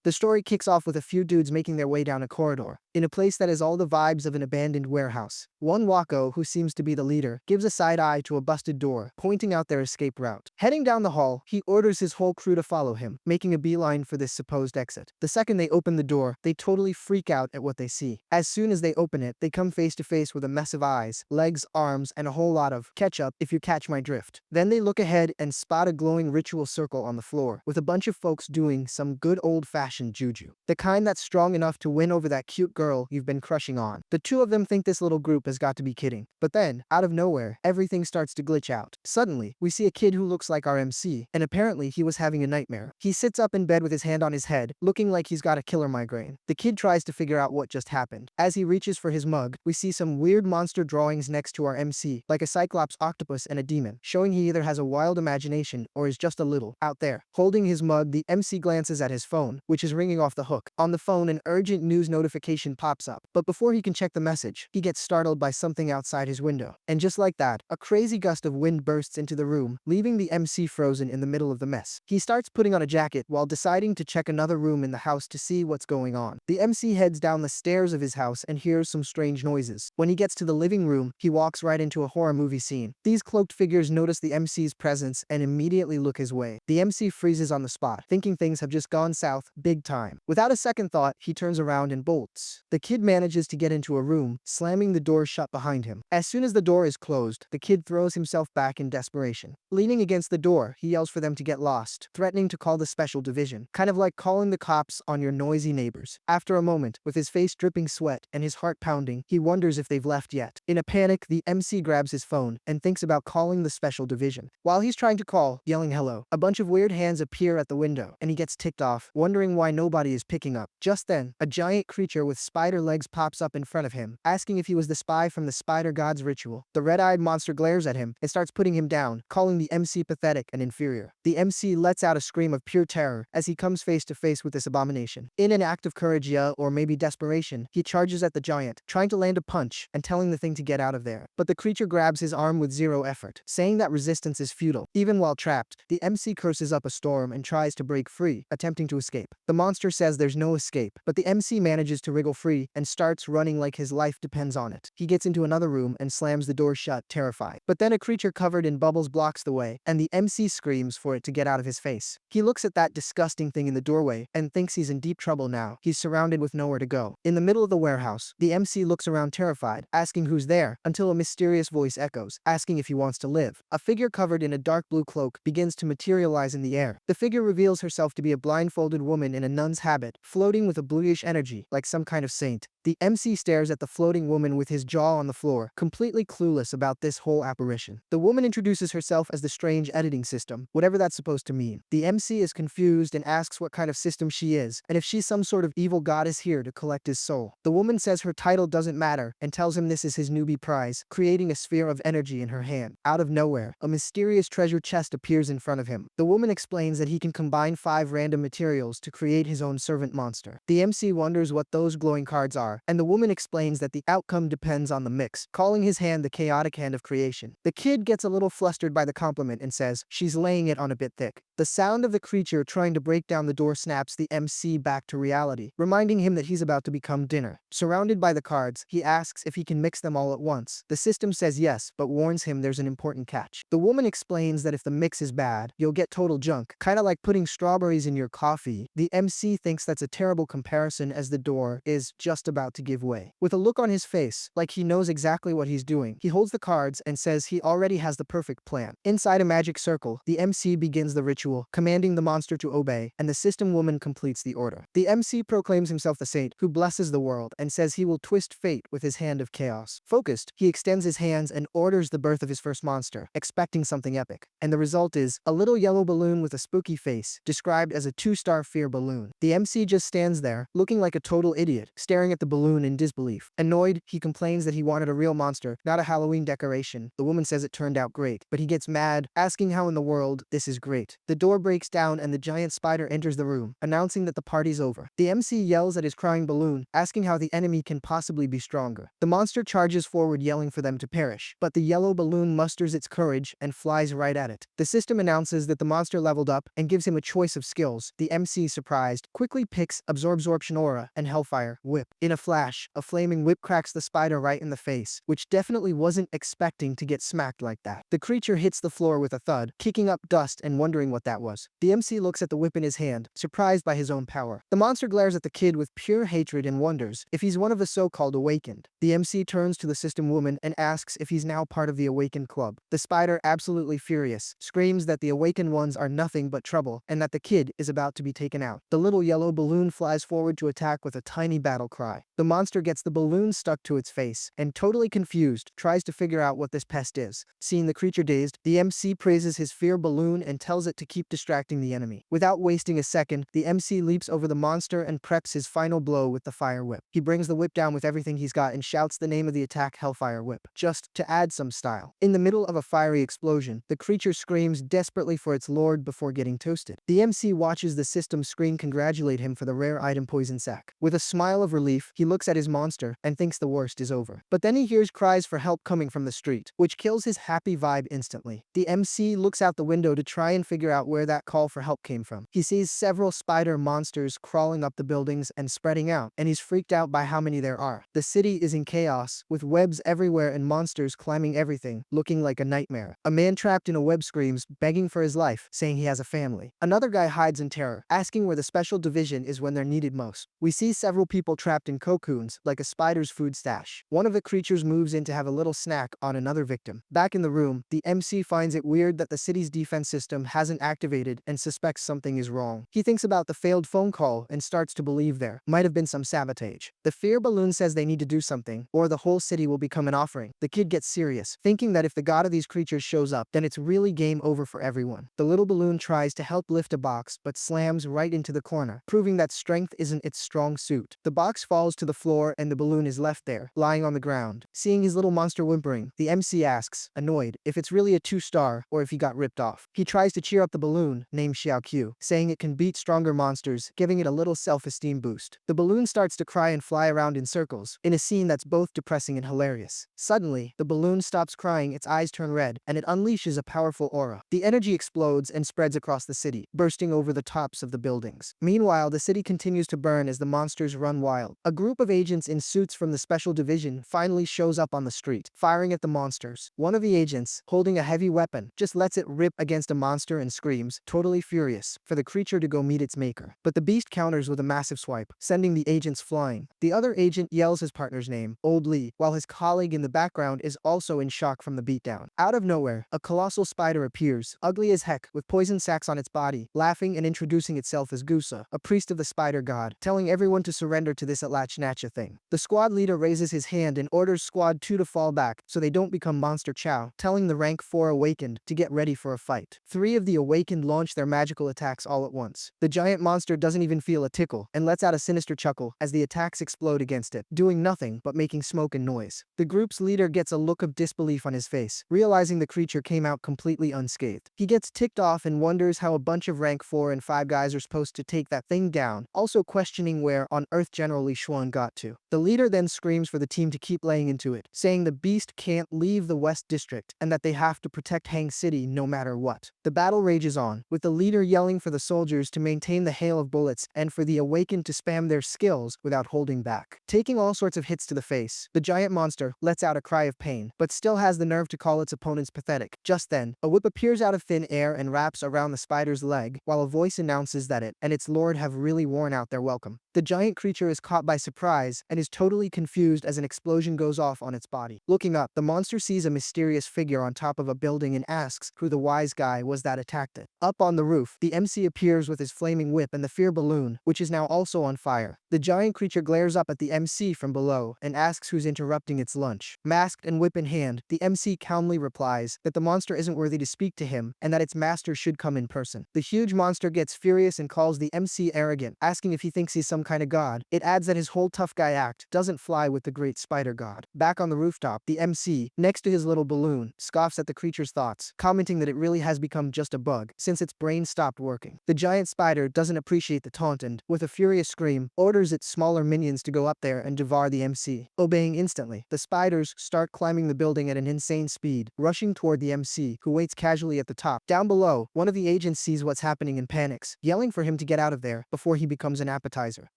The story kicks off with a few dudes making their way down a corridor, in a place that has all the vibes of an abandoned warehouse. One Wako, who seems to be the leader, gives a side eye to a busted door, pointing out their escape route. Heading down the hall, he orders his whole crew to follow him, making a beeline for this supposed exit. The second they open the door, they totally freak out at what they see. As soon as they open it, they come face to face with a mess of eyes, legs, arms, and a whole lot of ketchup, if you catch my drift. Then they look ahead and spot a glowing ritual circle on the floor, with a bunch of folks doing some good old-fashioned juju. The kind that's strong enough to win over that cute girl you've been crushing on. The two of them think this little group has got to be kidding. But then, out of nowhere, everything starts to glitch out. Suddenly, we see a kid who looks like our MC, and apparently he was having a nightmare. He sits up in bed with his hand on his head, looking like he's got a killer migraine. The kid tries to figure out what just happened. As he reaches for his mug, we see some weird monster drawings next to our MC, like a cyclops octopus and a demon, showing he either has a wild imagination or is just a little out there. Holding his mug, the MC glances at his phone, which is ringing off the hook. On the phone, an urgent news notification pops up, but before he can check the message, he gets startled by something outside his window. And just like that, a crazy gust of wind bursts into the room, leaving the MC frozen in the middle of the mess. He starts putting on a jacket while deciding to check another room in the house to see what's going on. The MC heads down the stairs of his house and hears some strange noises. When he gets to the living room, he walks right into a horror movie scene. These cloaked figures notice the MC's presence and immediately look his way. The MC freezes on the spot, thinking things have just gone south big time. Without a second thought, he turns around and bolts. The kid manages to get into a room, slamming the door shut behind him. As soon as the door is closed, the kid throws himself back in desperation. Leaning against the door, he yells for them to get lost, threatening to call the special division, kind of like calling the cops on your noisy neighbors. After a moment, with his face dripping sweat and his heart pounding, he wonders if they've left yet. In a panic, the MC grabs his phone and thinks about calling the special division. While he's trying to call, yelling hello, a bunch of weird hands appear at the window, and he gets ticked off, wondering why nobody is picking up. Just then, a giant creature with spider legs pops up in front of him, asking if he was the spy from the spider god's ritual. The red-eyed monster glares at him and starts putting him down, calling the MC pathetic and inferior. The MC lets out a scream of pure terror as he comes face to face with this abomination. In an act of courage, or maybe desperation, he charges at the giant, trying to land a punch and telling the thing to get out of there. But the creature grabs his arm with zero effort, saying that resistance is futile. Even while trapped, the MC curses up a storm and tries to break free, attempting to escape. The monster says there's no escape, but the MC manages to wriggle free and starts running like his life depends on it. He gets into another room and slams the door shut, terrified. But then a creature covered in bubbles blocks the way, and the MC screams for it to get out of his face. He looks at that disgusting thing in the doorway and thinks he's in deep trouble now. He's surrounded with nowhere to go. In the middle of the warehouse, the MC looks around terrified, asking who's there, until a mysterious voice echoes, asking if he wants to live. A figure covered in a dark blue cloak begins to materialize in the air. The figure reveals herself to be a blindfolded woman in a nun's habit, floating with a bluish energy, like some kind of saint. The MC stares at the floating woman with his jaw on the floor, completely clueless about this whole apparition. The woman introduces herself as the strange editing system, whatever that's supposed to mean. The MC is confused and asks what kind of system she is, and if she's some sort of evil goddess here to collect his soul. The woman says her title doesn't matter, and tells him this is his newbie prize, creating a sphere of energy in her hand. Out of nowhere, a mysterious treasure chest appears in front of him. The woman explains that he can combine 5 random materials to create his own servant monster. The MC wonders what those glowing cards are, and the woman explains that the outcome depends on the mix, calling his hand the chaotic hand of creation. The kid gets a little flustered by the compliment and says she's laying it on a bit thick. The sound of the creature trying to break down the door snaps the MC back to reality, reminding him that he's about to become dinner. Surrounded by the cards, he asks if he can mix them all at once. The system says yes, but warns him there's an important catch. The woman explains that if the mix is bad, you'll get total junk, kinda like putting strawberries in your coffee. The MC thinks that's a terrible comparison as the door is just about to give way. With a look on his face, like he knows exactly what he's doing, he holds the cards and says he already has the perfect plan. Inside a magic circle, the MC begins the ritual, commanding the monster to obey, and the system woman completes the order. The MC proclaims himself the saint, who blesses the world, and says he will twist fate with his hand of chaos. Focused, he extends his hands and orders the birth of his first monster, expecting something epic. And the result is a little yellow balloon with a spooky face, described as a 2-star fear balloon. The MC just stands there, looking like a total idiot, staring at the balloon in disbelief. Annoyed, he complains that he wanted a real monster, not a Halloween decoration. The woman says it turned out great, but he gets mad, asking how in the world this is great. The The door breaks down and the giant spider enters the room, announcing that the party's over. The MC yells at his crying balloon, asking how the enemy can possibly be stronger. The monster charges forward yelling for them to perish, but the yellow balloon musters its courage and flies right at it. The system announces that the monster leveled up and gives him a choice of skills. The MC, surprised, quickly picks Absorption Aura and Hellfire Whip. In a flash, a flaming whip cracks the spider right in the face, which definitely wasn't expecting to get smacked like that. The creature hits the floor with a thud, kicking up dust and wondering what that was. The MC looks at the whip in his hand, surprised by his own power. The monster glares at the kid with pure hatred and wonders if he's one of the so-called awakened. The MC turns to the system woman and asks if he's now part of the awakened club. The spider, absolutely furious, screams that the awakened ones are nothing but trouble and that the kid is about to be taken out. The little yellow balloon flies forward to attack with a tiny battle cry. The monster gets the balloon stuck to its face and, totally confused, tries to figure out what this pest is. Seeing the creature dazed, the MC praises his fear balloon and tells it to keep distracting the enemy. Without wasting a second, the MC leaps over the monster and preps his final blow with the fire whip. He brings the whip down with everything he's got and shouts the name of the attack, Hellfire Whip, just to add some style. In the middle of a fiery explosion, the creature screams desperately for its lord before getting toasted. The MC watches the system screen congratulate him for the rare item poison sac. With a smile of relief, he looks at his monster and thinks the worst is over. But then he hears cries for help coming from the street, which kills his happy vibe instantly. The MC looks out the window to try and figure out where that call for help came from. He sees several spider monsters crawling up the buildings and spreading out, and he's freaked out by how many there are. The city is in chaos, with webs everywhere and monsters climbing everything, looking like a nightmare. A man trapped in a web screams, begging for his life, saying he has a family. Another guy hides in terror, asking where the special division is when they're needed most. We see several people trapped in cocoons, like a spider's food stash. One of the creatures moves in to have a little snack on another victim. Back in the room, the MC finds it weird that the city's defense system hasn't activated and suspects something is wrong. He thinks about the failed phone call and starts to believe there might have been some sabotage. The fear balloon says they need to do something, or the whole city will become an offering. The kid gets serious, thinking that if the god of these creatures shows up, then it's really game over for everyone. The little balloon tries to help lift a box, but slams right into the corner, proving that strength isn't its strong suit. The box falls to the floor and the balloon is left there, lying on the ground. Seeing his little monster whimpering, the MC asks, annoyed, if it's really a 2-star or if he got ripped off. He tries to cheer up the balloon, named Xiaoqiu, saying it can beat stronger monsters, giving it a little self-esteem boost. The balloon starts to cry and fly around in circles, in a scene that's both depressing and hilarious. Suddenly, the balloon stops crying, its eyes turn red, and it unleashes a powerful aura. The energy explodes and spreads across the city, bursting over the tops of the buildings. Meanwhile, the city continues to burn as the monsters run wild. A group of agents in suits from the special division finally shows up on the street, firing at the monsters. One of the agents, holding a heavy weapon, just lets it rip against a monster and screams, totally furious, for the creature to go meet its maker. But the beast counters with a massive swipe, sending the agents flying. The other agent yells his partner's name, Old Lee, while his colleague in the background is also in shock from the beatdown. Out of nowhere, a colossal spider appears, ugly as heck, with poison sacs on its body, laughing and introducing itself as Gusa, a priest of the spider god, telling everyone to surrender to this Atlatchnatcha thing. The squad leader raises his hand and orders Squad 2 to fall back so they don't become Monster Chow, telling the rank 4 awakened to get ready for a fight. 3 of the awakened launch their magical attacks all at once. The giant monster doesn't even feel a tickle and lets out a sinister chuckle as the attacks explode against it, doing nothing but making smoke and noise. The group's leader gets a look of disbelief on his face, realizing the creature came out completely unscathed. He gets ticked off and wonders how a bunch of rank 4 and 5 guys are supposed to take that thing down, also questioning where on earth General Li Xuan got to. The leader then screams for the team to keep laying into it, saying the beast can't leave the West District and that they have to protect Hang City no matter what. The battle rages on, with the leader yelling for the soldiers to maintain the hail of bullets and for the awakened to spam their skills without holding back. Taking all sorts of hits to the face, the giant monster lets out a cry of pain, but still has the nerve to call its opponents pathetic. Just then, a whip appears out of thin air and wraps around the spider's leg, while a voice announces that it and its lord have really worn out their welcome. The giant creature is caught by surprise and is totally confused as an explosion goes off on its body. Looking up, the monster sees a mysterious figure on top of a building and asks who the wise guy was that attacked it. Up on the roof, the MC appears with his flaming whip and the fear balloon, which is now also on fire. The giant creature glares up at the MC from below and asks who's interrupting its lunch. Masked and whip in hand, the MC calmly replies that the monster isn't worthy to speak to him and that its master should come in person. The huge monster gets furious and calls the MC arrogant, asking if he thinks he's some some kind of god. It adds that his whole tough guy act doesn't fly with the great spider god. Back on the rooftop, the MC, next to his little balloon, scoffs at the creature's thoughts, commenting that it really has become just a bug since its brain stopped working. The giant spider doesn't appreciate the taunt and, with a furious scream, orders its smaller minions to go up there and devour the MC. Obeying instantly, the spiders start climbing the building at an insane speed, rushing toward the MC, who waits casually at the top. Down below, one of the agents sees what's happening and panics, yelling for him to get out of there before he becomes an appetizer.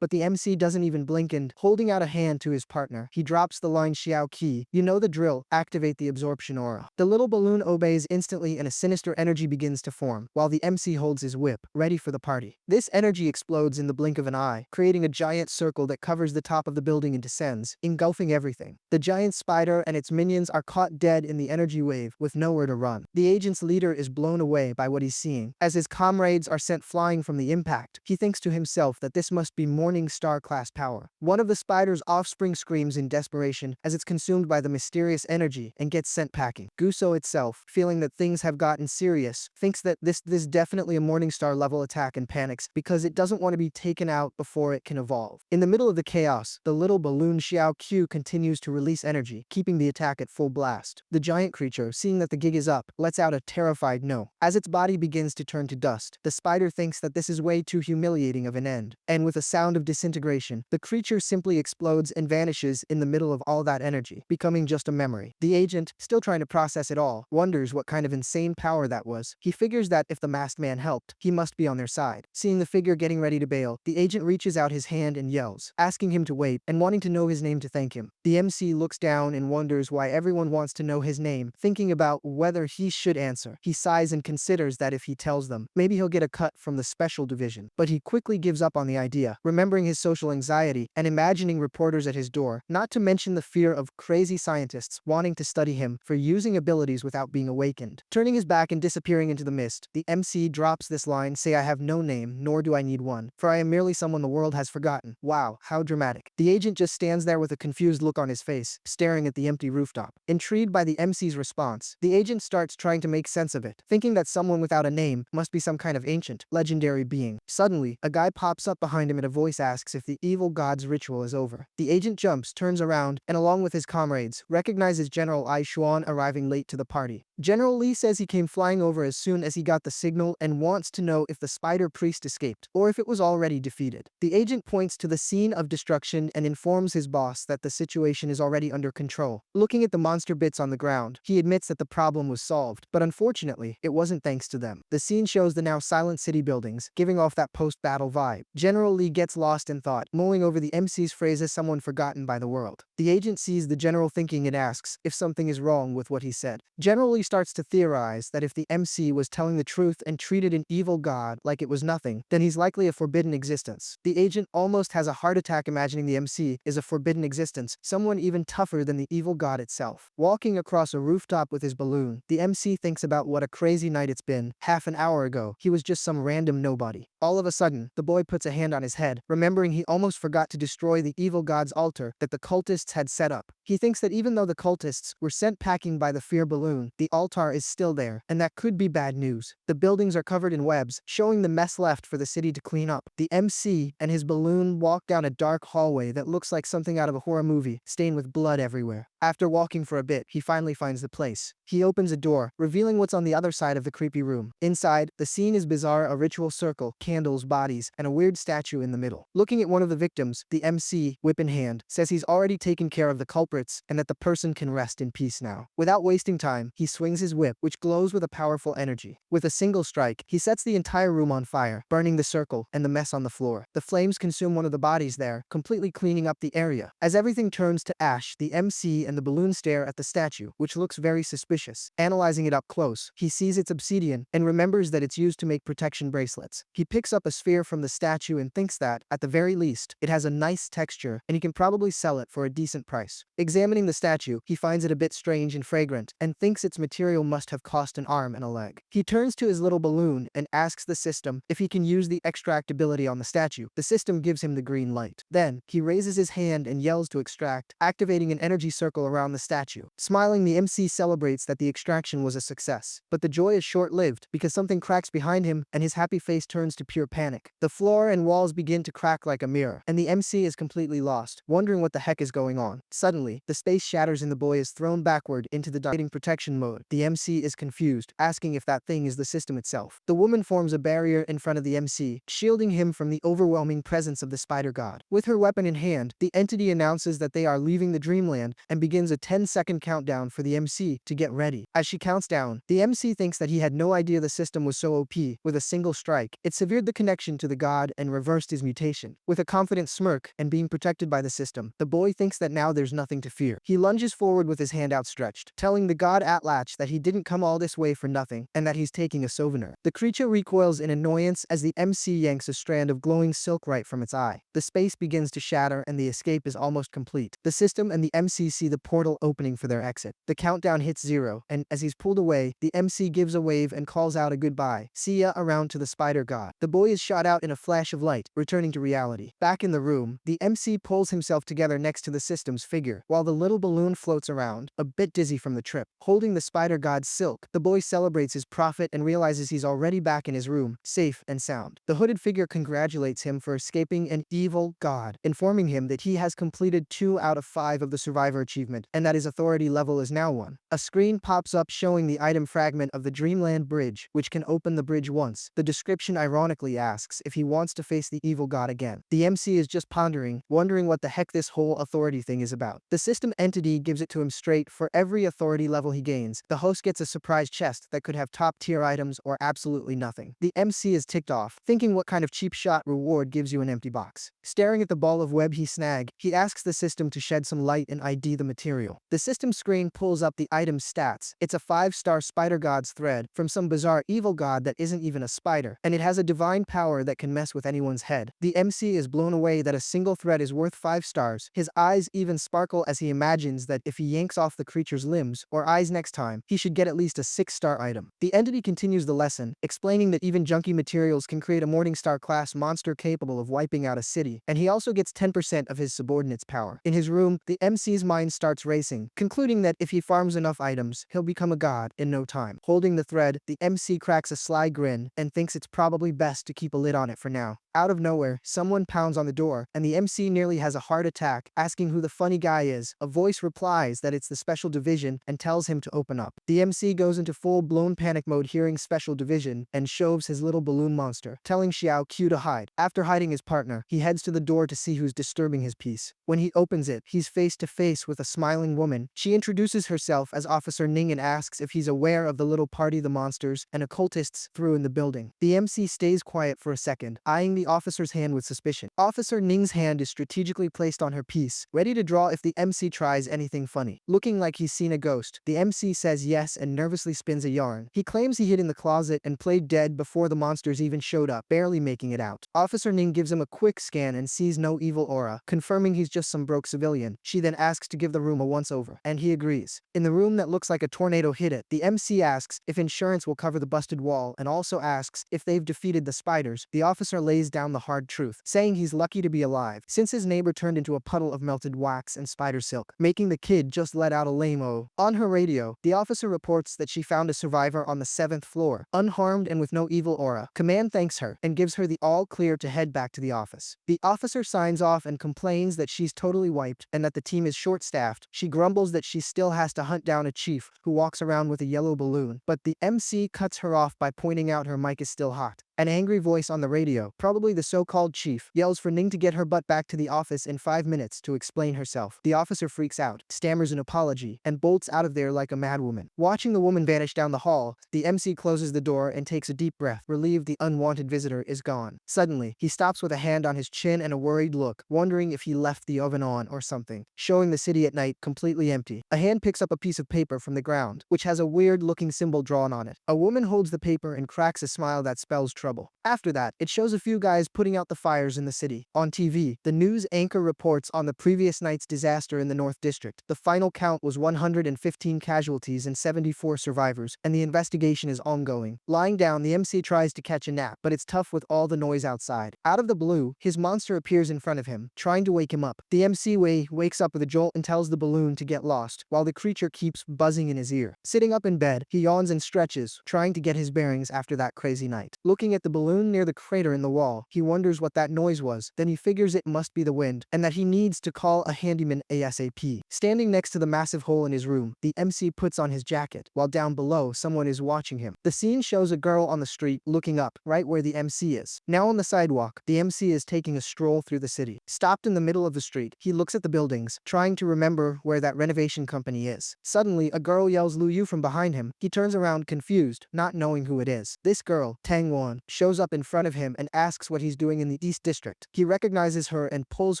But the MC doesn't even blink and, holding out a hand to his partner, he drops the line Xiao Qi. You know the drill, activate the absorption aura. The little balloon obeys instantly and a sinister energy begins to form, while the MC holds his whip, ready for the party. This energy explodes in the blink of an eye, creating a giant circle that covers the top of the building and descends, engulfing everything. The giant spider and its minions are caught dead in the energy wave, with nowhere to run. The agent's leader is blown away by what he's seeing. As his comrades are sent flying from the impact, he thinks to himself that this must be Morning Star class power. One of the spider's offspring screams in desperation as it's consumed by the mysterious energy and gets sent packing. Guso itself, feeling that things have gotten serious, thinks that this definitely a Morning Star level attack and panics because it doesn't want to be taken out before it can evolve. In the middle of the chaos, the little balloon Xiao Q continues to release energy, keeping the attack at full blast. The giant creature, seeing that the gig is up, lets out a terrified no. As its body begins to turn to dust, the spider thinks that this is way too humiliating of an end. And with a sound of disintegration, the creature simply explodes and vanishes in the middle of all that energy, becoming just a memory. The agent, still trying to process it all, wonders what kind of insane power that was. He figures that if the masked man helped, he must be on their side. Seeing the figure getting ready to bail, the agent reaches out his hand and yells, asking him to wait and wanting to know his name to thank him. The MC looks down and wonders why everyone wants to know his name, thinking about whether he should answer. He sighs and considers that if he tells them, maybe he'll get a cut from the special division. But he quickly gives up on the idea, remembering his social anxiety and imagining reporters at his door, not to mention the fear of crazy scientists wanting to study him for using abilities without being awakened. Turning his back and disappearing into the mist, the MC drops this line, say I have no name, nor do I need one, for I am merely someone the world has forgotten. Wow, how dramatic. The agent just stands there with a confused look on his face, staring at the empty rooftop. Intrigued by the MC's response, the agent starts trying to make sense of it, thinking that someone without a name must be some kind of ancient, legendary being. Suddenly, a guy pops up behind him and a voice asks if the evil god's ritual is over. The agent jumps, turns around, and along with his comrades, recognizes General Ai Xuan arriving late to the party. General Li says he came flying over as soon as he got the signal and wants to know if the spider priest escaped, or if it was already defeated. The agent points to the scene of destruction and informs his boss that the situation is already under control. Looking at the monster bits on the ground, he admits that the problem was solved, but unfortunately, it wasn't thanks to them. The scene shows the now silent city buildings, giving off that post-battle vibe. General Li gets lost in thought, mulling over the MC's phrase as someone forgotten by the world. The agent sees the general thinking and asks if something is wrong with what he said. General Li starts to theorize that if the MC was telling the truth and treated an evil god like it was nothing, then he's likely a forbidden existence. The agent almost has a heart attack imagining the MC is a forbidden existence, someone even tougher than the evil god itself. Walking across a rooftop with his balloon, the MC thinks about what a crazy night it's been. Half an hour ago, he was just some random nobody. All of a sudden, the boy puts a hand on his head, remembering he almost forgot to destroy the evil god's altar that the cultists had set up. He thinks that even though the cultists were sent packing by the fear balloon, the altar is still there, and that could be bad news. The buildings are covered in webs, showing the mess left for the city to clean up. The MC and his balloon walk down a dark hallway that looks like something out of a horror movie, stained with blood everywhere. After walking for a bit, he finally finds the place. He opens a door, revealing what's on the other side of the creepy room. Inside, the scene is bizarre, a ritual circle, candles, bodies, and a weird statue in the middle. Looking at one of the victims, the MC, whip in hand, says he's already taken care of the culprits and that the person can rest in peace now. Without wasting time, he swings his whip, which glows with a powerful energy. With a single strike, he sets the entire room on fire, burning the circle and the mess on the floor. The flames consume one of the bodies there, completely cleaning up the area. As everything turns to ash, the MC and the balloon stare at the statue, which looks very suspicious. Analyzing it up close, he sees it's obsidian and remembers that it's used to make protection bracelets. He picks up a sphere from the statue and thinks that, at the very least, it has a nice texture and he can probably sell it for a decent price. Examining the statue, he finds it a bit strange and fragrant and thinks its material must have cost an arm and a leg. He turns to his little balloon and asks the system if he can use the extract ability on the statue. The system gives him the green light. Then, he raises his hand and yells to extract, activating an energy circle circle around the statue. Smiling, the MC celebrates that the extraction was a success. But the joy is short-lived because something cracks behind him and his happy face turns to pure panic. The floor and walls begin to crack like a mirror, and the MC is completely lost, wondering what the heck is going on. Suddenly, the space shatters and the boy is thrown backward into the diving protection mode. The MC is confused, asking if that thing is the system itself. The woman forms a barrier in front of the MC, shielding him from the overwhelming presence of the spider god. With her weapon in hand, the entity announces that they are leaving the dreamland and begins a 10-second countdown for the MC to get ready. As she counts down, the MC thinks that he had no idea the system was so OP. With a single strike, it severed the connection to the god and reversed his mutation. With a confident smirk and being protected by the system, the boy thinks that now there's nothing to fear. He lunges forward with his hand outstretched, telling the god Atlatch that he didn't come all this way for nothing and that he's taking a souvenir. The creature recoils in annoyance as the MC yanks a strand of glowing silk right from its eye. The space begins to shatter and the escape is almost complete. The system and the MC see the portal opening for their exit. The countdown hits 0, and as he's pulled away, the MC gives a wave and calls out a goodbye. See ya around to the spider god. The boy is shot out in a flash of light, returning to reality. Back in the room, the MC pulls himself together next to the system's figure, while the little balloon floats around, a bit dizzy from the trip. Holding the spider god's silk, the boy celebrates his profit and realizes he's already back in his room, safe and sound. The hooded figure congratulates him for escaping an evil god, informing him that he has completed 2 out of 5 of the survivor achievement, and that his authority level is now 1. A screen pops up showing the item fragment of the Dreamland Bridge, which can open the bridge once. The description ironically asks if he wants to face the evil god again. The MC is just pondering, wondering what the heck this whole authority thing is about. The system entity gives it to him straight. For every authority level he gains, the host gets a surprise chest that could have top-tier items or absolutely nothing. The MC is ticked off, thinking what kind of cheap shot reward gives you an empty box. Staring at the ball of web he snagged, he asks the system to shed some light and ID the material. The system screen pulls up the item's stats. It's a 5-star spider god's thread from some bizarre evil god that isn't even a spider, and it has a divine power that can mess with anyone's head. The MC is blown away that a single thread is worth 5 stars. His eyes even sparkle as he imagines that if he yanks off the creature's limbs or eyes next time, he should get at least a 6-star item. The entity continues the lesson, explaining that even junky materials can create a Morningstar class monster capable of wiping out a city, and he also gets 10% of his subordinate's power. In his room, the MC's mind starts racing, concluding that if he farms enough items, he'll become a god in no time. Holding the thread, the MC cracks a sly grin and thinks it's probably best to keep a lid on it for now. Out of nowhere, someone pounds on the door, and the MC nearly has a heart attack, asking who the funny guy is. A voice replies that it's the Special Division and tells him to open up. The MC goes into full-blown panic mode hearing Special Division and shoves his little balloon monster, telling Xiao Q to hide. After hiding his partner, he heads to the door to see who's disturbing his peace. When he opens it, he's face to face with a smiling woman. She introduces herself as Officer Ning and asks if he's aware of the little party the monsters and occultists threw in the building. The MC stays quiet for a second, eyeing the officer's hand with suspicion. Officer Ning's hand is strategically placed on her piece, ready to draw if the MC tries anything funny. Looking like he's seen a ghost, the MC says yes and nervously spins a yarn. He claims he hid in the closet and played dead before the monsters even showed up, barely making it out. Officer Ning gives him a quick scan and sees no evil aura, confirming he's just some broke civilian. She then asks to give the room a once-over, and he agrees. In the room that looks like a tornado hit it, the MC asks if insurance will cover the busted wall and also asks if they've defeated the spiders. The officer lays down the hard truth, saying he's lucky to be alive, since his neighbor turned into a puddle of melted wax and spider silk, making the kid just let out a lame-o. On her radio, the officer reports that she found a survivor on the 7th floor, unharmed and with no evil aura. Command thanks her and gives her the all-clear to head back to the office. The officer signs off and complains that she's totally wiped and that the team is short-staffed. She grumbles that she still has to hunt down a chief who walks around with a yellow balloon, but the MC cuts her off by pointing out her mic is still hot. An angry voice on the radio, probably the so-called chief, yells for Ning to get her butt back to the office in 5 minutes to explain herself. The officer freaks out, stammers an apology, and bolts out of there like a madwoman. Watching the woman vanish down the hall, the MC closes the door and takes a deep breath, relieved the unwanted visitor is gone. Suddenly, he stops with a hand on his chin and a worried look, wondering if he left the oven on or something, showing the city at night completely empty. A hand picks up a piece of paper from the ground, which has a weird-looking symbol drawn on it. A woman holds the paper and cracks a smile that spells truth. trouble. After that, it shows a few guys putting out the fires in the city. On TV, the news anchor reports on the previous night's disaster in the North District. The final count was 115 casualties and 74 survivors, and the investigation is ongoing. Lying down, the MC tries to catch a nap, but it's tough with all the noise outside. Out of the blue, his monster appears in front of him, trying to wake him up. The MC wakes up with a jolt and tells the balloon to get lost, while the creature keeps buzzing in his ear. Sitting up in bed, he yawns and stretches, trying to get his bearings after that crazy night. Looking at the balloon near the crater in the wall, he wonders what that noise was, then he figures it must be the wind, and that he needs to call a handyman ASAP. Standing next to the massive hole in his room, the MC puts on his jacket, while down below, someone is watching him. The scene shows a girl on the street, looking up, right where the MC is. Now on the sidewalk, the MC is taking a stroll through the city. Stopped in the middle of the street, he looks at the buildings, trying to remember where that renovation company is. Suddenly, a girl yells Lu Yu from behind him. He turns around confused, not knowing who it is. This girl, Tang Wan, shows up in front of him and asks what he's doing in the East District. He recognizes her and pulls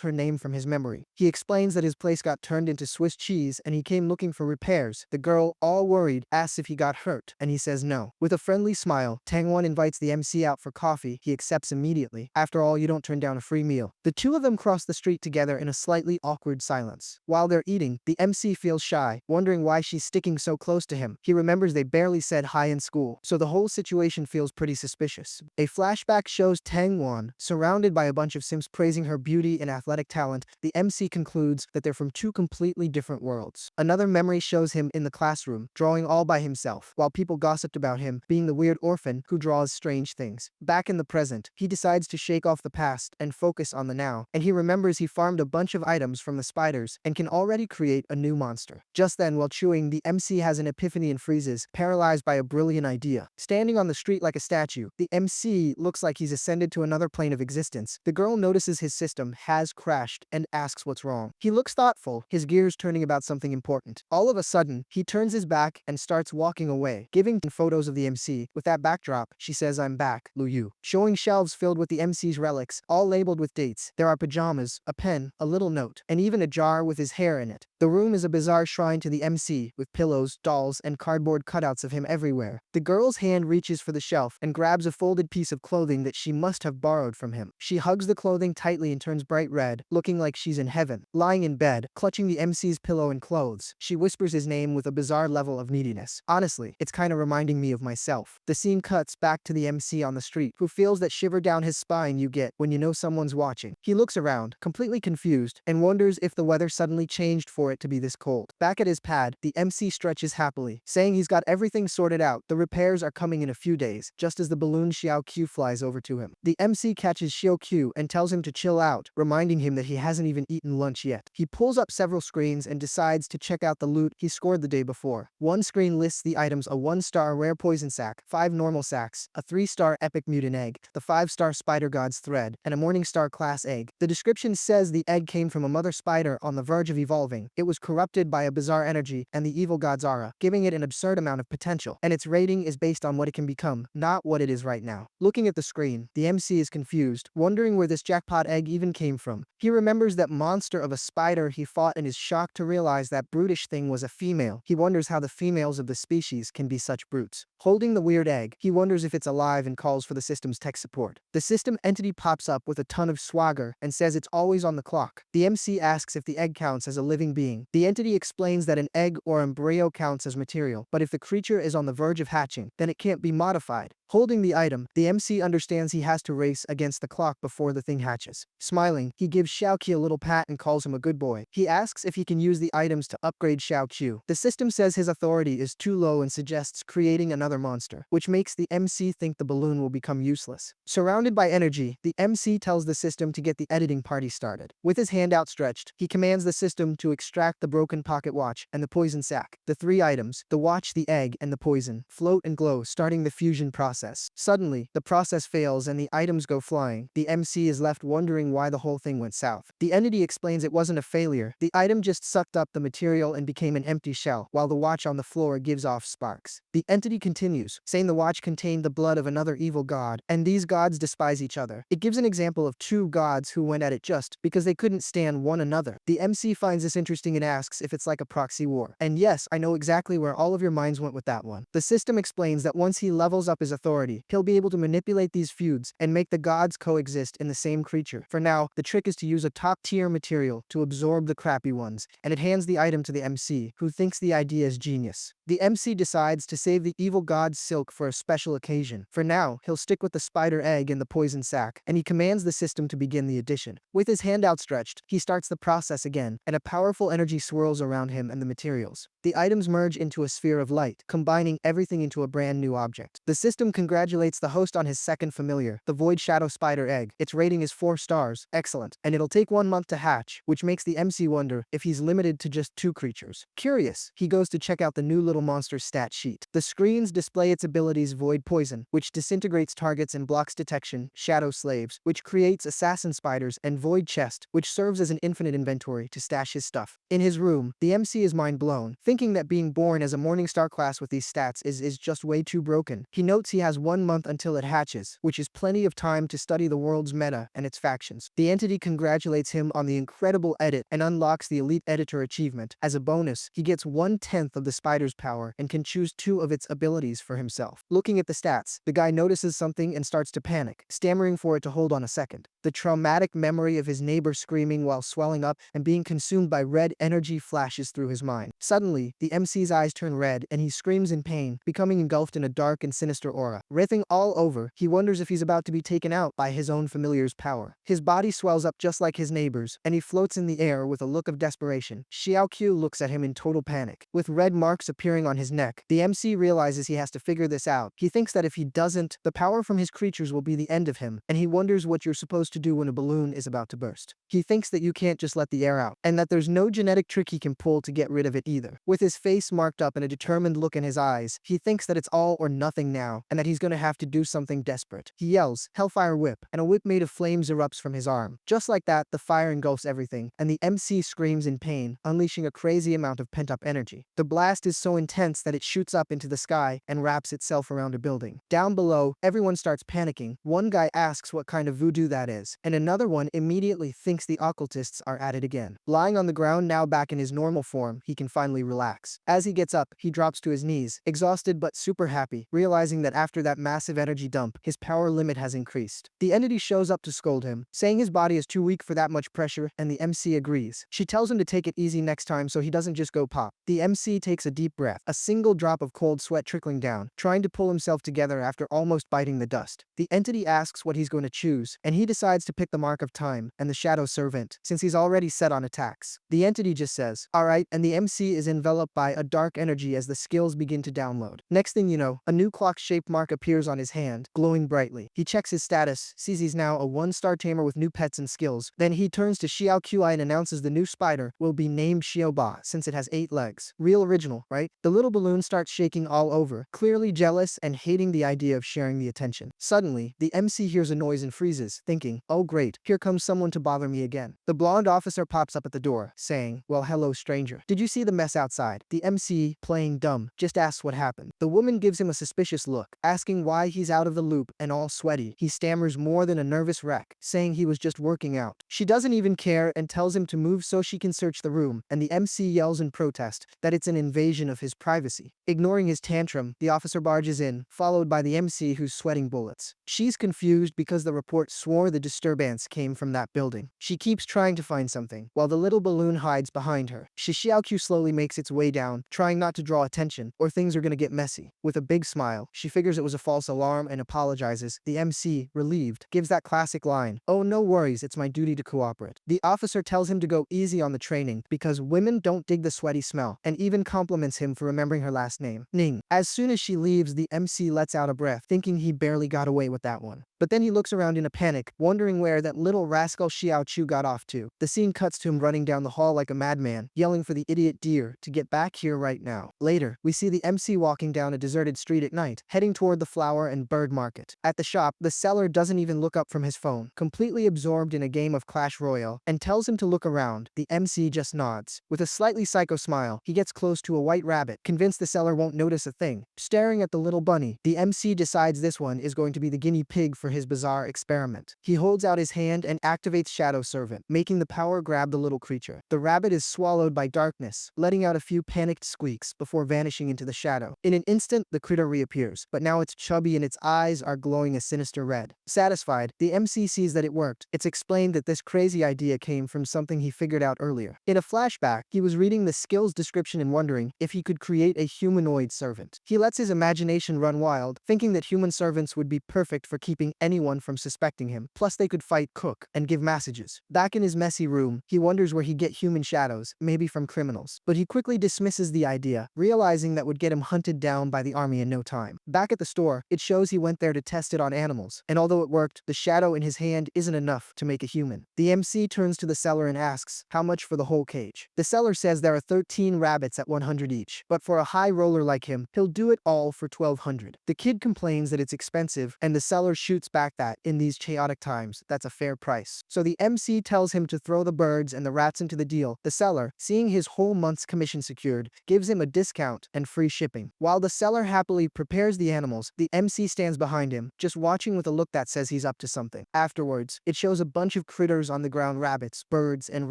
her name from his memory. He explains that his place got turned into Swiss cheese and he came looking for repairs. The girl, all worried, asks if he got hurt, and he says no. With a friendly smile, Tang Wan invites the MC out for coffee. He accepts immediately. After all, you don't turn down a free meal. The two of them cross the street together in a slightly awkward silence. While they're eating, the MC feels shy, wondering why she's sticking so close to him. He remembers they barely said hi in school, so the whole situation feels pretty suspicious. A flashback shows Tang Wan surrounded by a bunch of simps praising her beauty and athletic talent. The MC concludes that they're from two completely different worlds. Another memory shows him in the classroom, drawing all by himself, while people gossiped about him being the weird orphan who draws strange things. Back in the present, he decides to shake off the past and focus on the now, and he remembers he farmed a bunch of items from the spiders and can already create a new monster. Just then, while chewing, the MC has an epiphany and freezes, paralyzed by a brilliant idea. Standing on the street like a statue, the MC looks like he's ascended to another plane of existence. The girl notices his system has crashed and asks what's wrong. He looks thoughtful, his gears turning about something important. All of a sudden, he turns his back and starts walking away, giving photos of the MC. With that backdrop, she says, "I'm back, Lu Yu," showing shelves filled with the MC's relics, all labeled with dates. There are pajamas, a pen, a little note, and even a jar with his hair in it. The room is a bizarre shrine to the MC, with pillows, dolls, and cardboard cutouts of him everywhere. The girl's hand reaches for the shelf and grabs a folded piece of clothing that she must have borrowed from him. She hugs the clothing tightly and turns bright red, looking like she's in heaven. Lying in bed, clutching the MC's pillow and clothes, she whispers his name with a bizarre level of neediness. Honestly, it's kinda reminding me of myself. The scene cuts back to the MC on the street, who feels that shiver down his spine you get when you know someone's watching. He looks around, completely confused, and wonders if the weather suddenly changed for it to be this cold. Back at his pad, the MC stretches happily, saying he's got everything sorted out. The repairs are coming in a few days, just as the balloon Xiao Q flies over to him. The MC catches Xiao Q and tells him to chill out, reminding him that he hasn't even eaten lunch yet. He pulls up several screens and decides to check out the loot he scored the day before. One screen lists the items: a 1-star rare poison sack, 5 normal sacks, a 3-star epic mutant egg, the 5-star spider god's thread, and a morningstar class egg. The description says the egg came from a mother spider on the verge of evolving. It was corrupted by a bizarre energy and the evil god's aura, giving it an absurd amount of potential, and its rating is based on what it can become, not what it is right now. Looking at the screen, the MC is confused, wondering where this jackpot egg even came from. He remembers that monster of a spider he fought and is shocked to realize that brutish thing was a female. He wonders how the females of the species can be such brutes. Holding the weird egg, he wonders if it's alive and calls for the system's tech support. The system entity pops up with a ton of swagger and says it's always on the clock. The MC asks if the egg counts as a living being. The entity explains that an egg or embryo counts as material, but if the creature is on the verge of hatching, then it can't be modified. Holding the item, the MC understands he has to race against the clock before the thing hatches. Smiling, he gives Xiaoqi a little pat and calls him a good boy. He asks if he can use the items to upgrade Xiaoqiu. The system says his authority is too low and suggests creating another monster, which makes the MC think the balloon will become useless. Surrounded by energy, the MC tells the system to get the editing party started. With his hand outstretched, he commands the system to extract the broken pocket watch and the poison sack. The 3 items, the watch, the egg, and the poison, float and glow, starting the fusion process. Suddenly, the process fails and the items go flying. The MC is left wondering why the whole thing went south. The entity explains it wasn't a failure. The item just sucked up the material and became an empty shell, while the watch on the floor gives off sparks. The entity continues, saying the watch contained the blood of another evil god, and these gods despise each other. It gives an example of 2 gods who went at it just because they couldn't stand one another. The MC finds this interesting and asks if it's like a proxy war. And yes, I know exactly where all of your minds went with that one. The system explains that once he levels up his authority, authority, he'll be able to manipulate these feuds and make the gods coexist in the same creature. For now, the trick is to use a top-tier material to absorb the crappy ones, and it hands the item to the MC, who thinks the idea is genius. The MC decides to save the evil god's silk for a special occasion. For now, he'll stick with the spider egg and the poison sac, and he commands the system to begin the addition. With his hand outstretched, he starts the process again, and a powerful energy swirls around him and the materials. The items merge into a sphere of light, combining everything into a brand new object. The system congratulates the host on his second familiar, the Void Shadow Spider Egg. Its rating is 4 stars, excellent, and it'll take 1 month to hatch, which makes the MC wonder if he's limited to just 2 creatures. Curious, he goes to check out the new little monster's stat sheet. The screens display its abilities Void Poison, which disintegrates targets and blocks detection, Shadow Slaves, which creates assassin spiders, and Void Chest, which serves as an infinite inventory to stash his stuff. In his room, the MC is mind blown, thinking that being born as a Morningstar class with these stats is just way too broken. He notes he has 1 month until it hatches, which is plenty of time to study the world's meta and its factions. The entity congratulates him on the incredible edit and unlocks the Elite Editor achievement. As a bonus, he gets 1/10 of the spider's power and can choose 2 of its abilities for himself. Looking at the stats, the guy notices something and starts to panic, stammering for it to hold on a second. The traumatic memory of his neighbor screaming while swelling up and being consumed by red energy flashes through his mind. Suddenly, the MC's eyes turn red and he screams in pain, becoming engulfed in a dark and sinister aura. Writhing all over, he wonders if he's about to be taken out by his own familiar's power. His body swells up just like his neighbor's, and he floats in the air with a look of desperation. Xiaoqiu looks at him in total panic. With red marks appearing on his neck, the MC realizes he has to figure this out. He thinks that if he doesn't, the power from his creatures will be the end of him, and he wonders what you're supposed to do when a balloon is about to burst. He thinks that you can't just let the air out, and that there's no genetic trick he can pull to get rid of it either. With his face marked up and a determined look in his eyes, he thinks that it's all or nothing now, and that he's gonna have to do something desperate. He yells, "Hellfire Whip," and a whip made of flames erupts from his arm. Just like that, the fire engulfs everything, and the MC screams in pain, unleashing a crazy amount of pent-up energy. The blast is so intense that it shoots up into the sky and wraps itself around a building. Down below, everyone starts panicking. One guy asks what kind of voodoo that is, and another one immediately thinks the occultists are at it again. Lying on the ground now back in his normal form, he can finally relax. As he gets up, he drops to his knees, exhausted but super happy, realizing that after that massive energy dump, his power limit has increased. The entity shows up to scold him, saying his body is too weak for that much pressure, and the MC agrees. She tells him to take it easy next time so he doesn't just go pop. The MC takes a deep breath, a single drop of cold sweat trickling down, trying to pull himself together after almost biting the dust. The entity asks what he's going to choose, and he decides to pick the Mark of Time and the Shadow Servant, since he's already set on attacks. The entity just says, "Alright," and the MC is enveloped by a dark energy as the skills begin to download. Next thing you know, a new clock-shaped mark appears on his hand, glowing brightly. He checks his status, sees he's now a 1-star tamer with new pets and skills. Then he turns to Xiao Qi and announces the new spider will be named Xiaoba since it has 8 legs. Real original, right? The little balloon starts shaking all over, clearly jealous and hating the idea of sharing the attention. Suddenly, the MC hears a noise and freezes, thinking, "Oh great, here comes someone to bother me again." The blonde officer pops up at the door, saying, "Well, hello stranger. Did you see the mess outside?" The MC, playing dumb, just asks what happened. The woman gives him a suspicious look, asking why he's out of the loop and all sweaty. He stammers more than a nervous wreck, saying he was just working out. She doesn't even care and tells him to move so she can search the room, and the MC yells in protest that it's an invasion of his privacy. Ignoring his tantrum, the officer barges in, followed by the MC who's sweating bullets. She's confused because the report swore the disturbance came from that building. She keeps trying to find something, while the little balloon hides behind her. Xiaoqiu slowly makes its way down, trying not to draw attention, or things are gonna get messy. With a big smile, she figures it was a false alarm and apologizes. The MC, relieved, gives that classic line, "Oh, no worries, it's my duty to cooperate." The officer tells him to go easy on the training because women don't dig the sweaty smell, and even compliments him for remembering her last name, Ning. As soon as she leaves, the MC lets out a breath, thinking he barely got away with that one. But then he looks around in a panic, wondering where that little rascal Xiao Chu got off to. The scene cuts to him running down the hall like a madman, yelling for the idiot deer to get back here right now. Later, we see the MC walking down a deserted street at night, heading toward the flower and bird market. At the shop, the seller doesn't even look up from his phone, completely absorbed in a game of Clash Royale, and tells him to look around. The MC just nods. With a slightly psycho smile, he gets close to a white rabbit, convinced the seller won't notice a thing. Staring at the little bunny, the MC decides this one is going to be the guinea pig for his bizarre experiment. He holds out his hand and activates Shadow Servant, making the power grab the little creature. The rabbit is swallowed by darkness, letting out a few panicked squeaks before vanishing into the shadow. In an instant, the critter reappears, but now now it's chubby and its eyes are glowing a sinister red. Satisfied, the MC sees that it worked. It's explained that this crazy idea came from something he figured out earlier. In a flashback, he was reading the skills description and wondering if he could create a humanoid servant. He lets his imagination run wild, thinking that human servants would be perfect for keeping anyone from suspecting him. Plus they could fight, cook, and give messages. Back in his messy room, he wonders where he'd get human shadows, maybe from criminals. But he quickly dismisses the idea, realizing that would get him hunted down by the army in no time. Back at the store, it shows he went there to test it on animals, and although it worked, the shadow in his hand isn't enough to make a human. The MC turns to the seller and asks, how much for the whole cage? The seller says there are 13 rabbits at 100 each, but for a high roller like him, he'll do it all for 1200. The kid complains that it's expensive, and the seller shoots back that, in these chaotic times, that's a fair price. So the MC tells him to throw the birds and the rats into the deal. The seller, seeing his whole month's commission secured, gives him a discount and free shipping. While the seller happily prepares the animals, the MC stands behind him, just watching with a look that says he's up to something. Afterwards, it shows a bunch of critters on the ground, rabbits, birds, and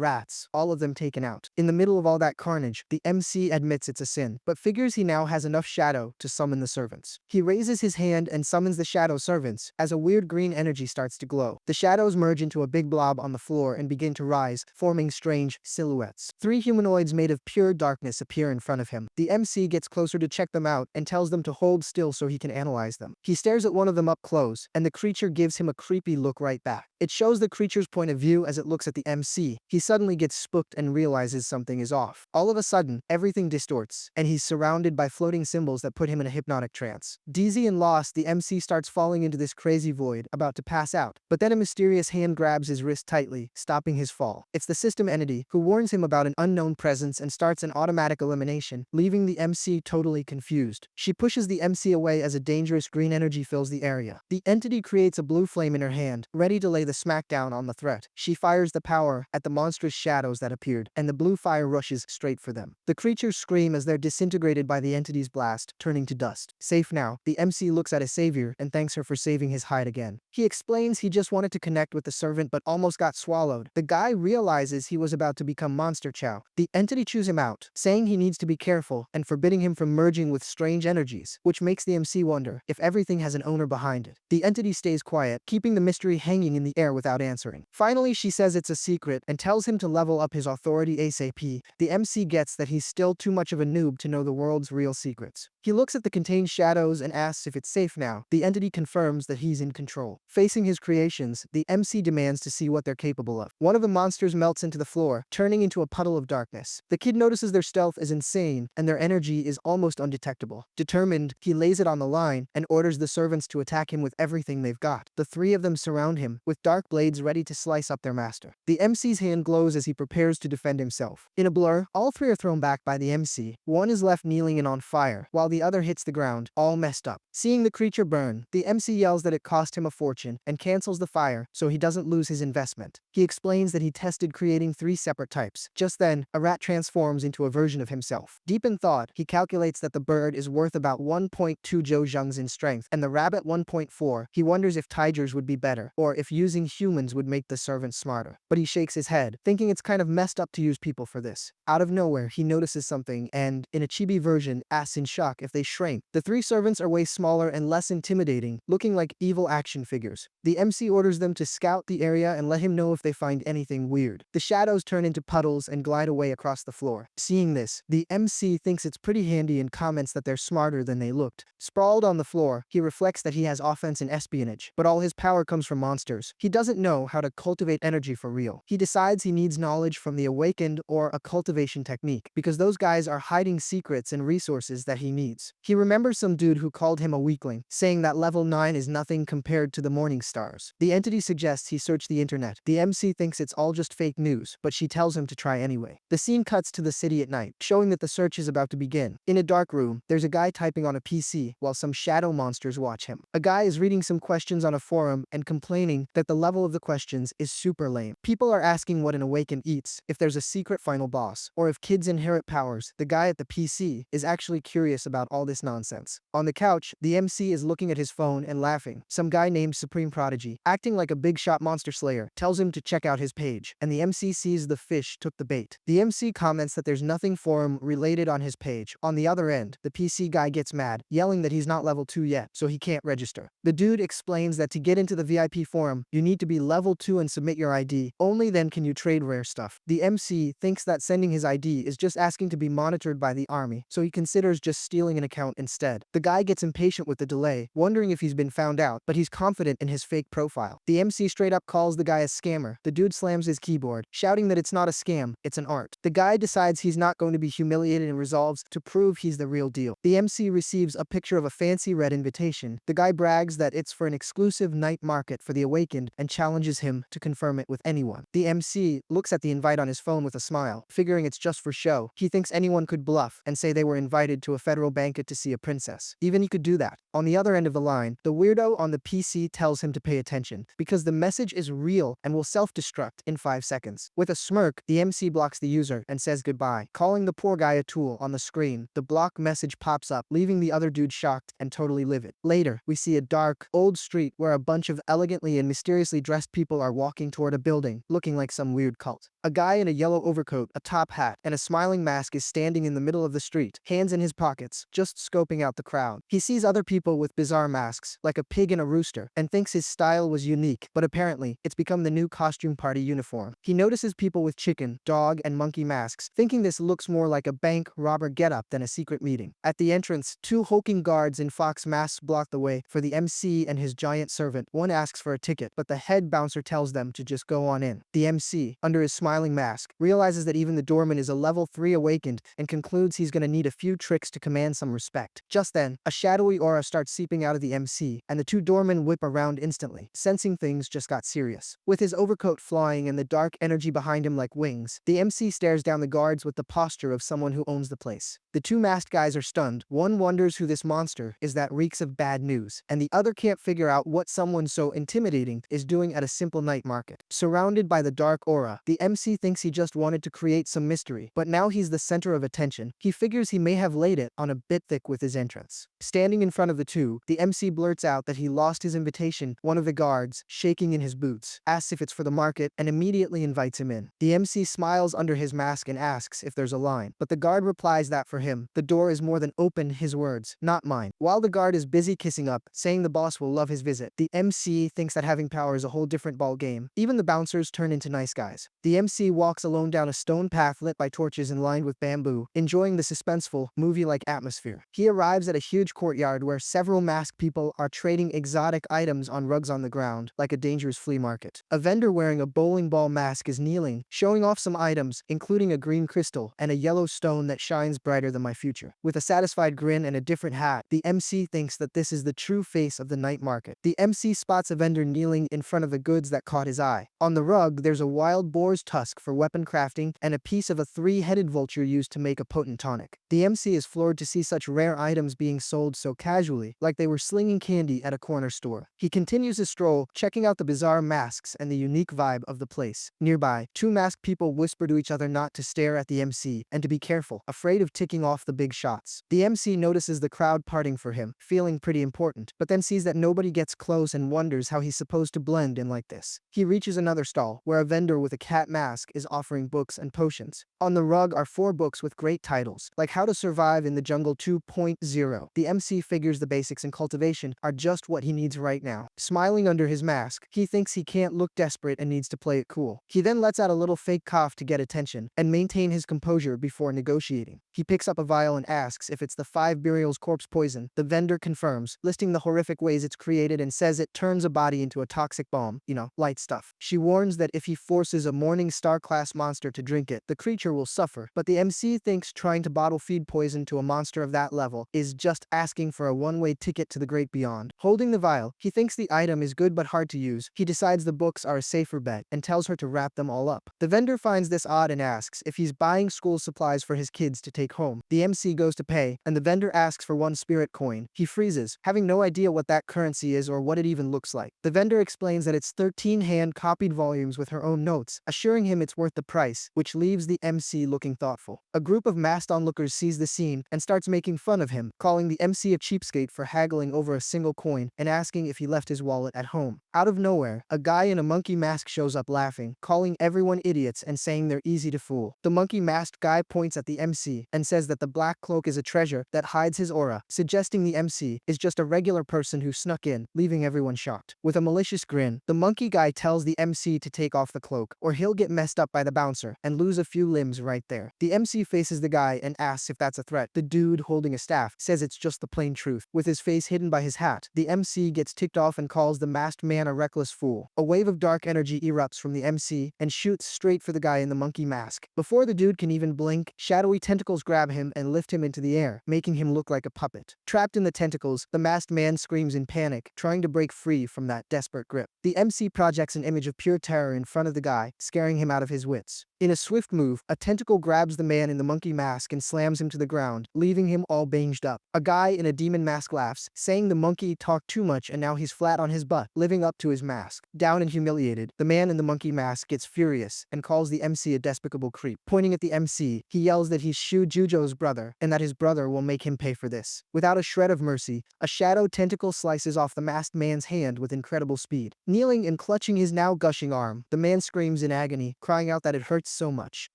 rats, all of them taken out. In the middle of all that carnage, the MC admits it's a sin, but figures he now has enough shadow to summon the servants. He raises his hand and summons the shadow servants, as a weird green energy starts to glow. The shadows merge into a big blob on the floor and begin to rise, forming strange silhouettes. 3 humanoids made of pure darkness appear in front of him. The MC gets closer to check them out and tells them to hold still so he can analyze them. He stares at one of them up close, and the creature gives him a creepy look right back. It shows the creature's point of view as it looks at the MC. He suddenly gets spooked and realizes something is off. All of a sudden, everything distorts, and he's surrounded by floating symbols that put him in a hypnotic trance. Dizzy and lost, the MC starts falling into this crazy void, about to pass out. But then a mysterious hand grabs his wrist tightly, stopping his fall. It's the system entity, who warns him about an unknown presence and starts an automatic elimination, leaving the MC totally confused. She pushes the MC away as a dangerous green energy fills the area. The entity creates a blue flame in her hand, ready to lay the smackdown on the threat. She fires the power at the monstrous shadows that appeared, and the blue fire rushes straight for them. The creatures scream as they're disintegrated by the entity's blast, turning to dust. Safe now, the MC looks at his savior and thanks her for saving his hide again. He explains he just wanted to connect with the servant but almost got swallowed. The guy realizes he was about to become Monster Chow. The entity chews him out, saying he needs to be careful and forbidding him from merging with strange energies, which makes the MC wonder if everything has an owner behind it. The entity stays quiet, keeping the mystery hanging in the air without answering. Finally, she says it's a secret and tells him to level up his authority ASAP. The MC gets that he's still too much of a noob to know the world's real secrets. He looks at the contained shadows and asks if it's safe now. The entity confirms that he's in control. Facing his creations, the MC demands to see what they're capable of. One of the monsters melts into the floor, turning into a puddle of darkness. The kid notices their stealth is insane, and their energy is almost undetectable. Determined, he lays it on the line and orders the servants to attack him with everything they've got. The 3 of them surround him, with dark blades ready to slice up their master. The MC's hand glows as he prepares to defend himself. In a blur, all 3 are thrown back by the MC. One is left kneeling and on fire, while the other hits the ground, all messed up. Seeing the creature burn, the MC yells that it cost him a fortune and cancels the fire so he doesn't lose his investment. He explains that he tested creating 3 separate types. Just then, a rat transforms into a version of himself. Deep in thought, he calculates that the bird is worth about 1.2 Zhou in strength and the rabbit 1.4. He wonders if tigers would be better, or if using humans would make the servants smarter. But he shakes his head, thinking it's kind of messed up to use people for this. Out of nowhere, he notices something and, in a chibi version, asks in shock if they shrank. The 3 servants are way smaller and less intimidating, looking like evil action figures. The MC orders them to scout the area and let him know if they find anything weird. The shadows turn into puddles and glide away across the floor. Seeing this, the MC thinks it's pretty handy and comments that they're smarter than they looked. Sprawled on the floor, he reflects that he has offense and espionage, but all his power comes from monsters. He doesn't know how to cultivate energy for real. He decides he needs knowledge from the awakened or a cultivation technique, because those guys are hiding secrets and resources that he needs. He remembers some dude who called him a weakling, saying that level 9 is nothing compared to the morning stars. The entity suggests he search the internet. The MC thinks it's all just fake news, but she tells him to try anyway. The scene cuts to the city at night, showing that the search is about to begin. In a dark room, there's a guy typing on a PC while some shadow monsters watch him. A guy is reading some questions on a forum and complaining that the level of the questions is super lame. People are asking what an awakened eats, if there's a secret final boss, or if kids inherit powers. The guy at the PC is actually curious about about all this nonsense. On the couch, the MC is looking at his phone and laughing. Some guy named Supreme Prodigy, acting like a big shot monster slayer, tells him to check out his page, and the MC sees the fish took the bait. The MC comments that there's nothing for him related on his page. On the other end, the PC guy gets mad, yelling that he's not level 2 yet, so he can't register. The dude explains that to get into the VIP forum, you need to be level 2 and submit your ID. Only then can you trade rare stuff. The MC thinks that sending his ID is just asking to be monitored by the army, so he considers just stealing an account instead. The guy gets impatient with the delay, wondering if he's been found out, but he's confident in his fake profile. The MC straight up calls the guy a scammer. The dude slams his keyboard, shouting that it's not a scam, it's an art. The guy decides he's not going to be humiliated and resolves to prove he's the real deal. The MC receives a picture of a fancy red invitation. The guy brags that it's for an exclusive night market for the awakened and challenges him to confirm it with anyone. The MC looks at the invite on his phone with a smile, figuring it's just for show. He thinks anyone could bluff and say they were invited to a federal banquet to see a princess. Even he could do that. On the other end of the line, the weirdo on the PC tells him to pay attention, because the message is real and will self-destruct in 5 seconds. With a smirk, the MC blocks the user and says goodbye, calling the poor guy a tool. On the screen, the block message pops up, leaving the other dude shocked and totally livid. Later, we see a dark, old street where a bunch of elegantly and mysteriously dressed people are walking toward a building, looking like some weird cult. A guy in a yellow overcoat, a top hat, and a smiling mask is standing in the middle of the street, hands in his pockets, just scoping out the crowd. He sees other people with bizarre masks, like a pig and a rooster, and thinks his style was unique, but apparently, it's become the new costume party uniform. He notices people with chicken, dog, and monkey masks, thinking this looks more like a bank robber getup than a secret meeting. At the entrance, 2 hulking guards in fox masks block the way for the MC and his giant servant. One asks for a ticket, but the head bouncer tells them to just go on in. The MC, under his smiling mask, realizes that even the doorman is a level 3 awakened and concludes he's gonna need a few tricks to command some respect. Just then, a shadowy aura starts seeping out of the MC, and the 2 doormen whip around instantly, sensing things just got serious. With his overcoat flying and the dark energy behind him like wings, the MC stares down the guards with the posture of someone who owns the place. The 2 masked guys are stunned. One wonders who this monster is that reeks of bad news, and the other can't figure out what someone so intimidating is doing at a simple night market. Surrounded by the dark aura, the MC thinks he just wanted to create some mystery, but now he's the center of attention. He figures he may have laid it on a bit thick with his entrance. Standing in front of the 2, the MC blurts out that he lost his invitation. One of the guards, shaking in his boots, asks if it's for the market and immediately invites him in. The MC smiles under his mask and asks if there's a line, but the guard replies that for him, the door is more than open, his words, not mine. While the guard is busy kissing up, saying the boss will love his visit, the MC thinks that having power is a whole different ball game. Even the bouncers turn into nice guys. The MC walks alone down a stone path lit by torches and lined with bamboo, enjoying the suspenseful, movie-like atmosphere. He arrives at a huge courtyard where several masked people are trading exotic items on rugs on the ground, like a dangerous flea market. A vendor wearing a bowling ball mask is kneeling, showing off some items, including a green crystal and a yellow stone that shines brighter than my future. With a satisfied grin and a different hat, the MC thinks that this is the true face of the night market. The MC spots a vendor kneeling in front of the goods that caught his eye. On the rug, there's a wild boar's tusk for weapon crafting and a piece of a 3-headed vulture used to make a potent tonic. The MC is floored to see such rare items being sold so casually, like they were slinging candy at a corner store. He continues his stroll, checking out the bizarre masks and the unique vibe of the place. Nearby, 2 masked people whisper to each other not to stare at the MC and to be careful, afraid of ticking off the big shots. The MC notices the crowd parting for him, feeling pretty important, but then sees that nobody gets close and wonders how he's supposed to blend in like this. He reaches another stall, where a vendor with a cat mask is offering books and potions. On the rug are 4 books with great titles, like How to Survive in the Jungle 2.0. The MC figures the basics in cultivation are just what he needs right now. Smiling under his mask, he thinks he can't look desperate and needs to play it cool. He then lets out a little fake cough to get attention and maintain his composure before negotiating. He picks up a vial and asks if it's the 5 burials corpse poison. The vendor confirms, listing the horrific ways it's created and says it turns a body into a toxic bomb, light stuff. She warns that if he forces a Morning Star class monster to drink it, the creature will suffer, but the MC thinks trying to bottle feed poison to a monster of that level is just asking for a one-way ticket to the great beyond. Holding the vial, he thinks the item is good but hard to use. He decides the books are a safer bet and tells her to wrap them all up. The vendor finds this odd and asks if he's buying school supplies for his kids to take home. The MC goes to pay, and the vendor asks for 1 spirit coin. He freezes, having no idea what that currency is or what it even looks like. The vendor explains that it's 13 hand-copied volumes with her own notes, assuring telling him it's worth the price, which leaves the MC looking thoughtful. A group of masked onlookers sees the scene and starts making fun of him, calling the MC a cheapskate for haggling over a single coin and asking if he left his wallet at home. Out of nowhere, a guy in a monkey mask shows up laughing, calling everyone idiots and saying they're easy to fool. The monkey masked guy points at the MC and says that the black cloak is a treasure that hides his aura, suggesting the MC is just a regular person who snuck in, leaving everyone shocked. With a malicious grin, the monkey guy tells the MC to take off the cloak or he'll get messed up by the bouncer and lose a few limbs right there. The MC faces the guy and asks if that's a threat. The dude holding a staff says it's just the plain truth. With his face hidden by his hat, the MC gets ticked off and calls the masked man a reckless fool. A wave of dark energy erupts from the MC and shoots straight for the guy in the monkey mask. Before the dude can even blink, shadowy tentacles grab him and lift him into the air, making him look like a puppet. Trapped in the tentacles, the masked man screams in panic, trying to break free from that desperate grip. The MC projects an image of pure terror in front of the guy, scaring him out of his wits. In a swift move, a tentacle grabs the man in the monkey mask and slams him to the ground, leaving him all banged up. A guy in a demon mask laughs, saying the monkey talked too much and now he's flat on his butt, living up to his mask. Down and humiliated, the man in the monkey mask gets furious and calls the MC a despicable creep. Pointing at the MC, he yells that he's Shu Jujo's brother and that his brother will make him pay for this. Without a shred of mercy, a shadow tentacle slices off the masked man's hand with incredible speed. Kneeling and clutching his now gushing arm, the man screams in agony, crying out that it hurts so much.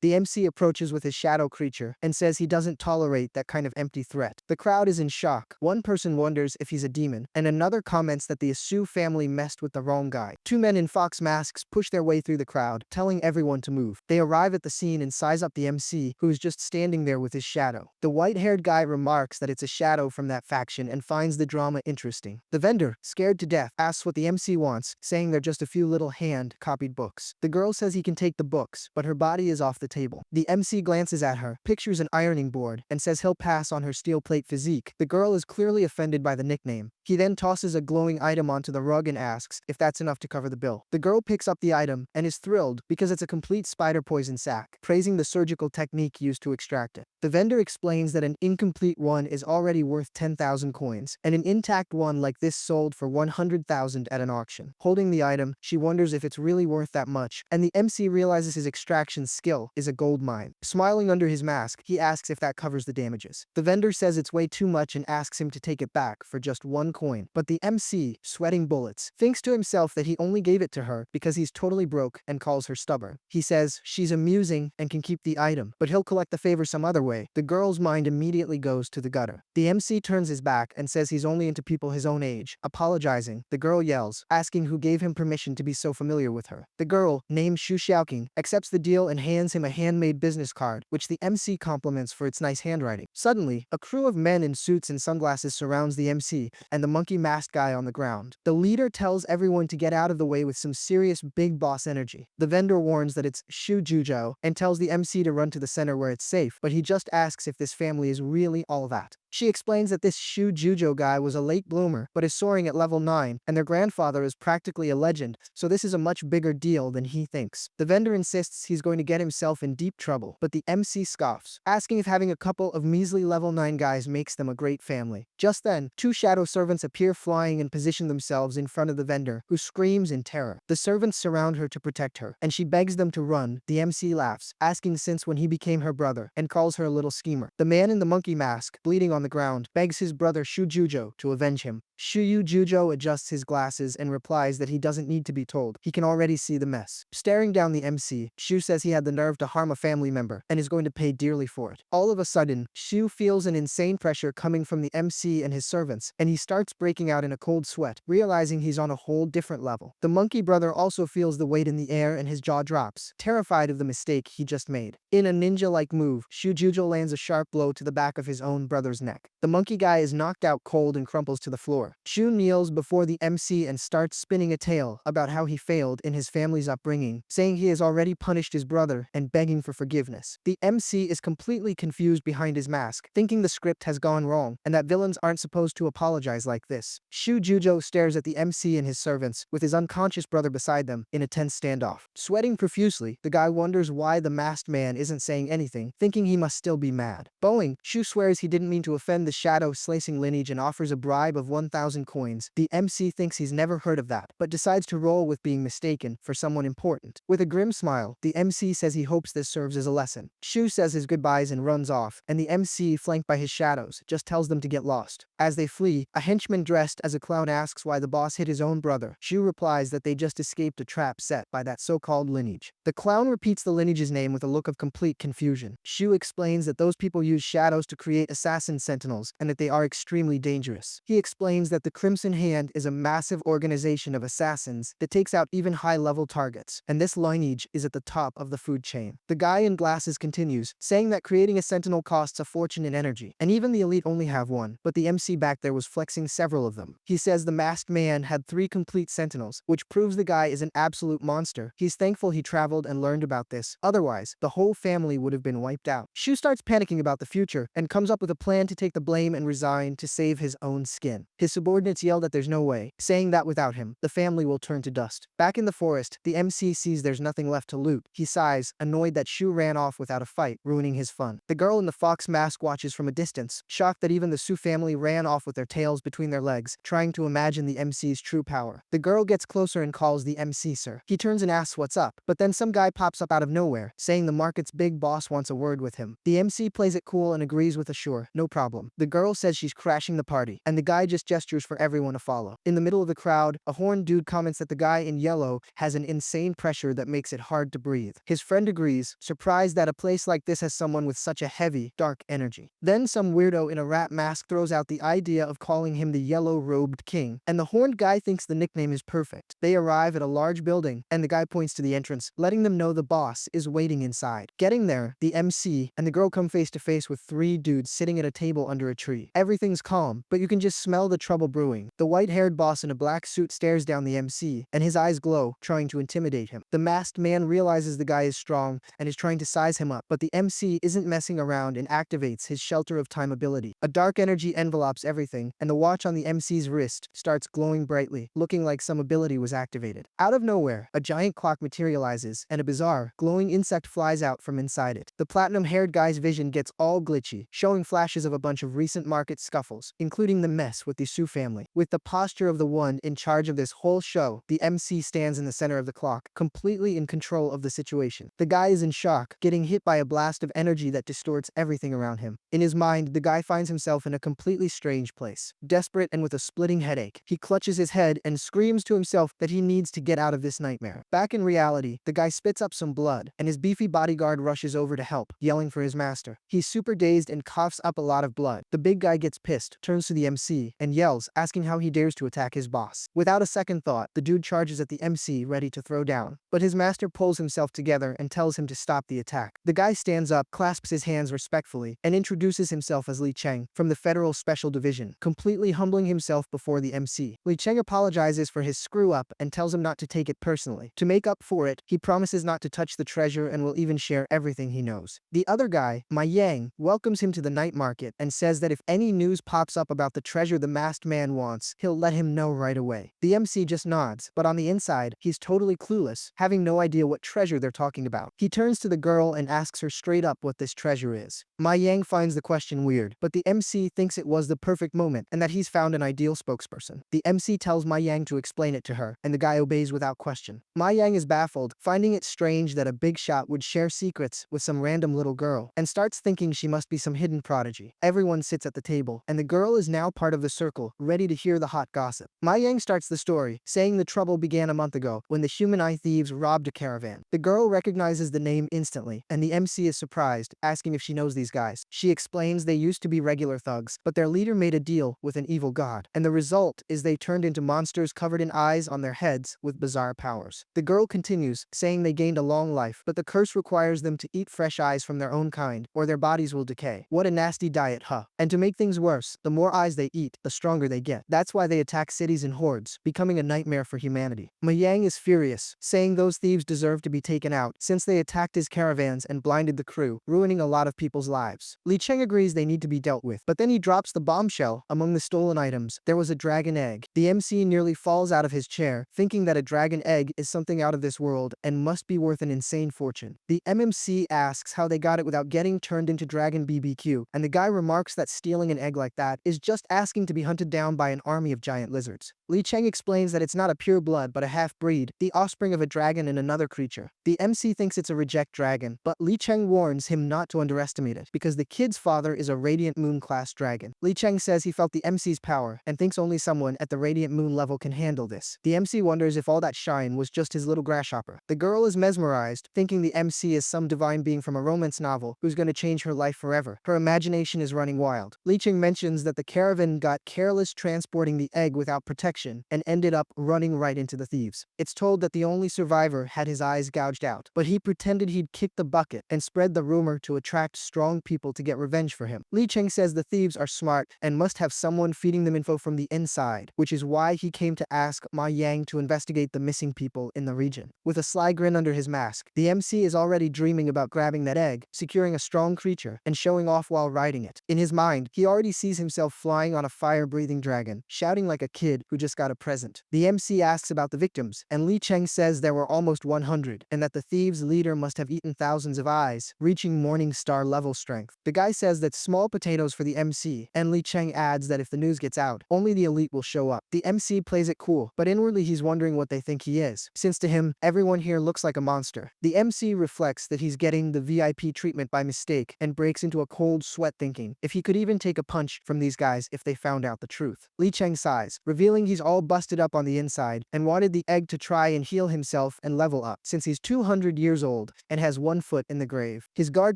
The MC approaches with his shadow creature and says he doesn't tolerate that kind of empty threat. The crowd is in shock. One person wonders if he's a demon, and another comments that the Asura family messed with the wrong guy. Two men in fox masks push their way through the crowd, telling everyone to move. They arrive at the scene and size up the MC, who is just standing there with his shadow. The white-haired guy remarks that it's a shadow from that faction and finds the drama interesting. The vendor, scared to death, asks what the MC wants, saying they're just a few little hand-copied books. The girl says he can take the books, but her body is off the table. The MC glances at her, pictures an ironing board, and says he'll pass on her steel plate physique. The girl is clearly offended by the nickname. He then tosses a glowing item onto the rug and asks if that's enough to cover the bill. The girl picks up the item and is thrilled because it's a complete spider poison sac, praising the surgical technique used to extract it. The vendor explains that an incomplete one is already worth 10,000 coins, and an intact one like this sold for 100,000 at an auction. Holding the item, she wonders if it's really worth that much, and the MC realizes his extraction skill is a gold mine. Smiling under his mask, he asks if that covers the damages. The vendor says it's way too much and asks him to take it back for just 1 coin, but the MC, sweating bullets, thinks to himself that he only gave it to her because he's totally broke and calls her stubborn. He says she's amusing and can keep the item, but he'll collect the favor some other way. The girl's mind immediately goes to the gutter. The MC turns his back and says he's only into people his own age. Apologizing, the girl yells, asking who gave him permission to be so familiar with her. The girl, named Shu Xiaoqing, accepts the deal and hands him a handmade business card, which the MC compliments for its nice handwriting. Suddenly, a crew of men in suits and sunglasses surrounds the MC and the monkey masked guy on the ground. The leader tells everyone to get out of the way with some serious big boss energy. The vendor warns that it's Shu Jujo and tells the MC to run to the center where it's safe, but he just asks if this family is really all that. She explains that this Shu Jujo guy was a late bloomer, but is soaring at level 9, and their grandfather is practically a legend, so this is a much bigger deal than he thinks. The vendor insists he's going to get himself in deep trouble, but the MC scoffs, asking if having a couple of measly level 9 guys makes them a great family. Just then, 2 shadow servants appear flying and position themselves in front of the vendor, who screams in terror. The servants surround her to protect her, and she begs them to run. The MC laughs, asking since when he became her brother, and calls her a little schemer. The man in the monkey mask, bleeding on the ground, begs his brother Shu Jujo to avenge him. Shu Jujo adjusts his glasses and replies that he doesn't need to be told. He can already see the mess. Staring down the MC, Shu says he had the nerve to harm a family member and is going to pay dearly for it. All of a sudden, Shu feels an insane pressure coming from the MC and his servants, and he starts breaking out in a cold sweat, realizing he's on a whole different level. The monkey brother also feels the weight in the air and his jaw drops, terrified of the mistake he just made. In a ninja-like move, Shu Jujo lands a sharp blow to the back of his own brother's neck. The monkey guy is knocked out cold and crumples to the floor. Shu kneels before the MC and starts spinning a tale about how he failed in his family's upbringing, saying he has already punished his brother and begging for forgiveness. The MC is completely confused behind his mask, thinking the script has gone wrong and that villains aren't supposed to apologize like this. Shu Jujo stares at the MC and his servants, with his unconscious brother beside them, in a tense standoff. Sweating profusely, the guy wonders why the masked man isn't saying anything, thinking he must still be mad. Bowing, Shu swears he didn't mean to offend the shadow-slicing lineage and offers a bribe of 1,000 1,000 coins. The MC thinks he's never heard of that, but decides to roll with being mistaken for someone important. With a grim smile, the MC says he hopes this serves as a lesson. Shu says his goodbyes and runs off, and the MC, flanked by his shadows, just tells them to get lost. As they flee, a henchman dressed as a clown asks why the boss hit his own brother. Shu replies that they just escaped a trap set by that so-called lineage. The clown repeats the lineage's name with a look of complete confusion. Shu explains that those people use shadows to create assassin sentinels and that they are extremely dangerous. He explains that the Crimson Hand is a massive organization of assassins that takes out even high-level targets, and this lineage is at the top of the food chain. The guy in glasses continues, saying that creating a sentinel costs a fortune in energy, and even the elite only have one, but the MC back there was flexing several of them. He says the masked man had 3 complete sentinels, which proves the guy is an absolute monster. He's thankful he traveled and learned about this, otherwise, the whole family would have been wiped out. Shu starts panicking about the future, and comes up with a plan to take the blame and resign to save his own skin. His subordinates yell that there's no way, saying that without him, the family will turn to dust. Back in the forest, the MC sees there's nothing left to loot. He sighs, annoyed that Shu ran off without a fight, ruining his fun. The girl in the fox mask watches from a distance, shocked that even the Su family ran off with their tails between their legs, trying to imagine the MC's true power. The girl gets closer and calls the MC sir. He turns and asks what's up, but then some guy pops up out of nowhere, saying the market's big boss wants a word with him. The MC plays it cool and agrees with a sure, no problem. The girl says she's crashing the party, and the guy just gestures for everyone to follow. In the middle of the crowd, a horned dude comments that the guy in yellow has an insane pressure that makes it hard to breathe. His friend agrees, surprised that a place like this has someone with such a heavy, dark energy. Then some weirdo in a rat mask throws out the idea of calling him the yellow-robed king, and the horned guy thinks the nickname is perfect. They arrive at a large building, and the guy points to the entrance, letting them know the boss is waiting inside. Getting there, the MC and the girl come face to face with 3 dudes sitting at a table under a tree. Everything's calm, but you can just smell the trouble brewing. The white-haired boss in a black suit stares down the MC, and his eyes glow, trying to intimidate him. The masked man realizes the guy is strong and is trying to size him up, but the MC isn't messing around and activates his Shelter of Time ability. A dark energy envelopes everything, and the watch on the MC's wrist starts glowing brightly, looking like some ability was activated. Out of nowhere, a giant clock materializes, and a bizarre, glowing insect flies out from inside it. The platinum-haired guy's vision gets all glitchy, showing flashes of a bunch of recent market scuffles, including the mess with the Su family. With the posture of the one in charge of this whole show, the MC stands in the center of the clock, completely in control of the situation. The guy is in shock, getting hit by a blast of energy that distorts everything around him. In his mind, the guy finds himself in a completely strange place. Desperate and with a splitting headache, he clutches his head and screams to himself that he needs to get out of this nightmare. Back in reality, the guy spits up some blood, and his beefy bodyguard rushes over to help, yelling for his master. He's super dazed and coughs up a lot of blood. The big guy gets pissed, turns to the MC, and yells, asking how he dares to attack his boss. Without a second thought, the dude charges at the MC, ready to throw down. But his master pulls himself together and tells him to stop the attack. The guy stands up, clasps his hands respectfully, and introduces himself as Cheng from the Federal Special Division, completely humbling himself before the MC. Cheng apologizes for his screw-up and tells him not to take it personally. To make up for it, he promises not to touch the treasure and will even share everything he knows. The other guy, Yang, welcomes him to the night market and says that if any news pops up about the treasure the masked man wants, he'll let him know right away. The MC just nods, but on the inside, he's totally clueless, having no idea what treasure they're talking about. He turns to the girl and asks her straight up what this treasure is. Yang finds the question weird, but the MC thinks it was the perfect moment and that he's found an ideal spokesperson. The MC tells Yang to explain it to her, and the guy obeys without question. Yang is baffled, finding it strange that a big shot would share secrets with some random little girl, and starts thinking she must be some hidden prodigy. Everyone sits at the table, and the girl is now part of the circle, ready to hear the hot gossip. Yang starts the story, saying the trouble began a month ago when the human eye thieves robbed a caravan. The girl recognizes the name instantly, and the MC is surprised, asking if she knows these guys. She explains they used to be regular thugs, but their leader made a deal with an evil god, and the result is they turned into monsters covered in eyes on their heads with bizarre powers. The girl continues, saying they gained a long life, but the curse requires them to eat fresh eyes from their own kind, or their bodies will decay. What a nasty diet, huh? And to make things worse, the more eyes they eat, the stronger they get. That's why they attack cities in hordes, becoming a nightmare for humanity. Yang is furious, saying those thieves deserve to be taken out, since they attacked his caravans and blinded the crew, ruining a lot of people's lives. Cheng agrees they need to be dealt with, but then he drops the bombshell. Among the stolen items, there was a dragon egg. The MC nearly falls out of his chair, thinking that a dragon egg is something out of this world and must be worth an insane fortune. The MMC asks how they got it without getting turned into dragon BBQ, and the guy remarks that stealing an egg like that is just asking to be hunted mowed down by an army of giant lizards. Cheng explains that it's not a pure blood but a half-breed, the offspring of a dragon and another creature. The MC thinks it's a reject dragon, but Cheng warns him not to underestimate it, because the kid's father is a Radiant Moon-class dragon. Cheng says he felt the MC's power, and thinks only someone at the Radiant Moon level can handle this. The MC wonders if all that shine was just his little grasshopper. The girl is mesmerized, thinking the MC is some divine being from a romance novel who's gonna change her life forever. Her imagination is running wild. Cheng mentions that the caravan got careless transporting the egg without protection and ended up running right into the thieves. It's told that the only survivor had his eyes gouged out, but he pretended he'd kicked the bucket and spread the rumor to attract strong people to get revenge for him. Cheng says the thieves are smart and must have someone feeding them info from the inside, which is why he came to ask Ma Yang to investigate the missing people in the region. With a sly grin under his mask, the MC is already dreaming about grabbing that egg, securing a strong creature, and showing off while riding it. In his mind, he already sees himself flying on a fire-breathing dragon, shouting like a kid who just got a present. The MC asks about the victims, and Cheng says there were almost 100, and that the thieves' leader must have eaten thousands of eyes, reaching Morning Star level strength. The guy says that small potatoes for the MC, and Cheng adds that if the news gets out, only the elite will show up. The MC plays it cool, but inwardly he's wondering what they think he is, since to him, everyone here looks like a monster. The MC reflects that he's getting the VIP treatment by mistake and breaks into a cold sweat thinking if he could even take a punch from these guys if they found out the truth. Cheng sighs, revealing he's all busted up on the inside and wanted the egg to try and heal himself and level up, since he's 200 years old and has one foot in the grave. His guard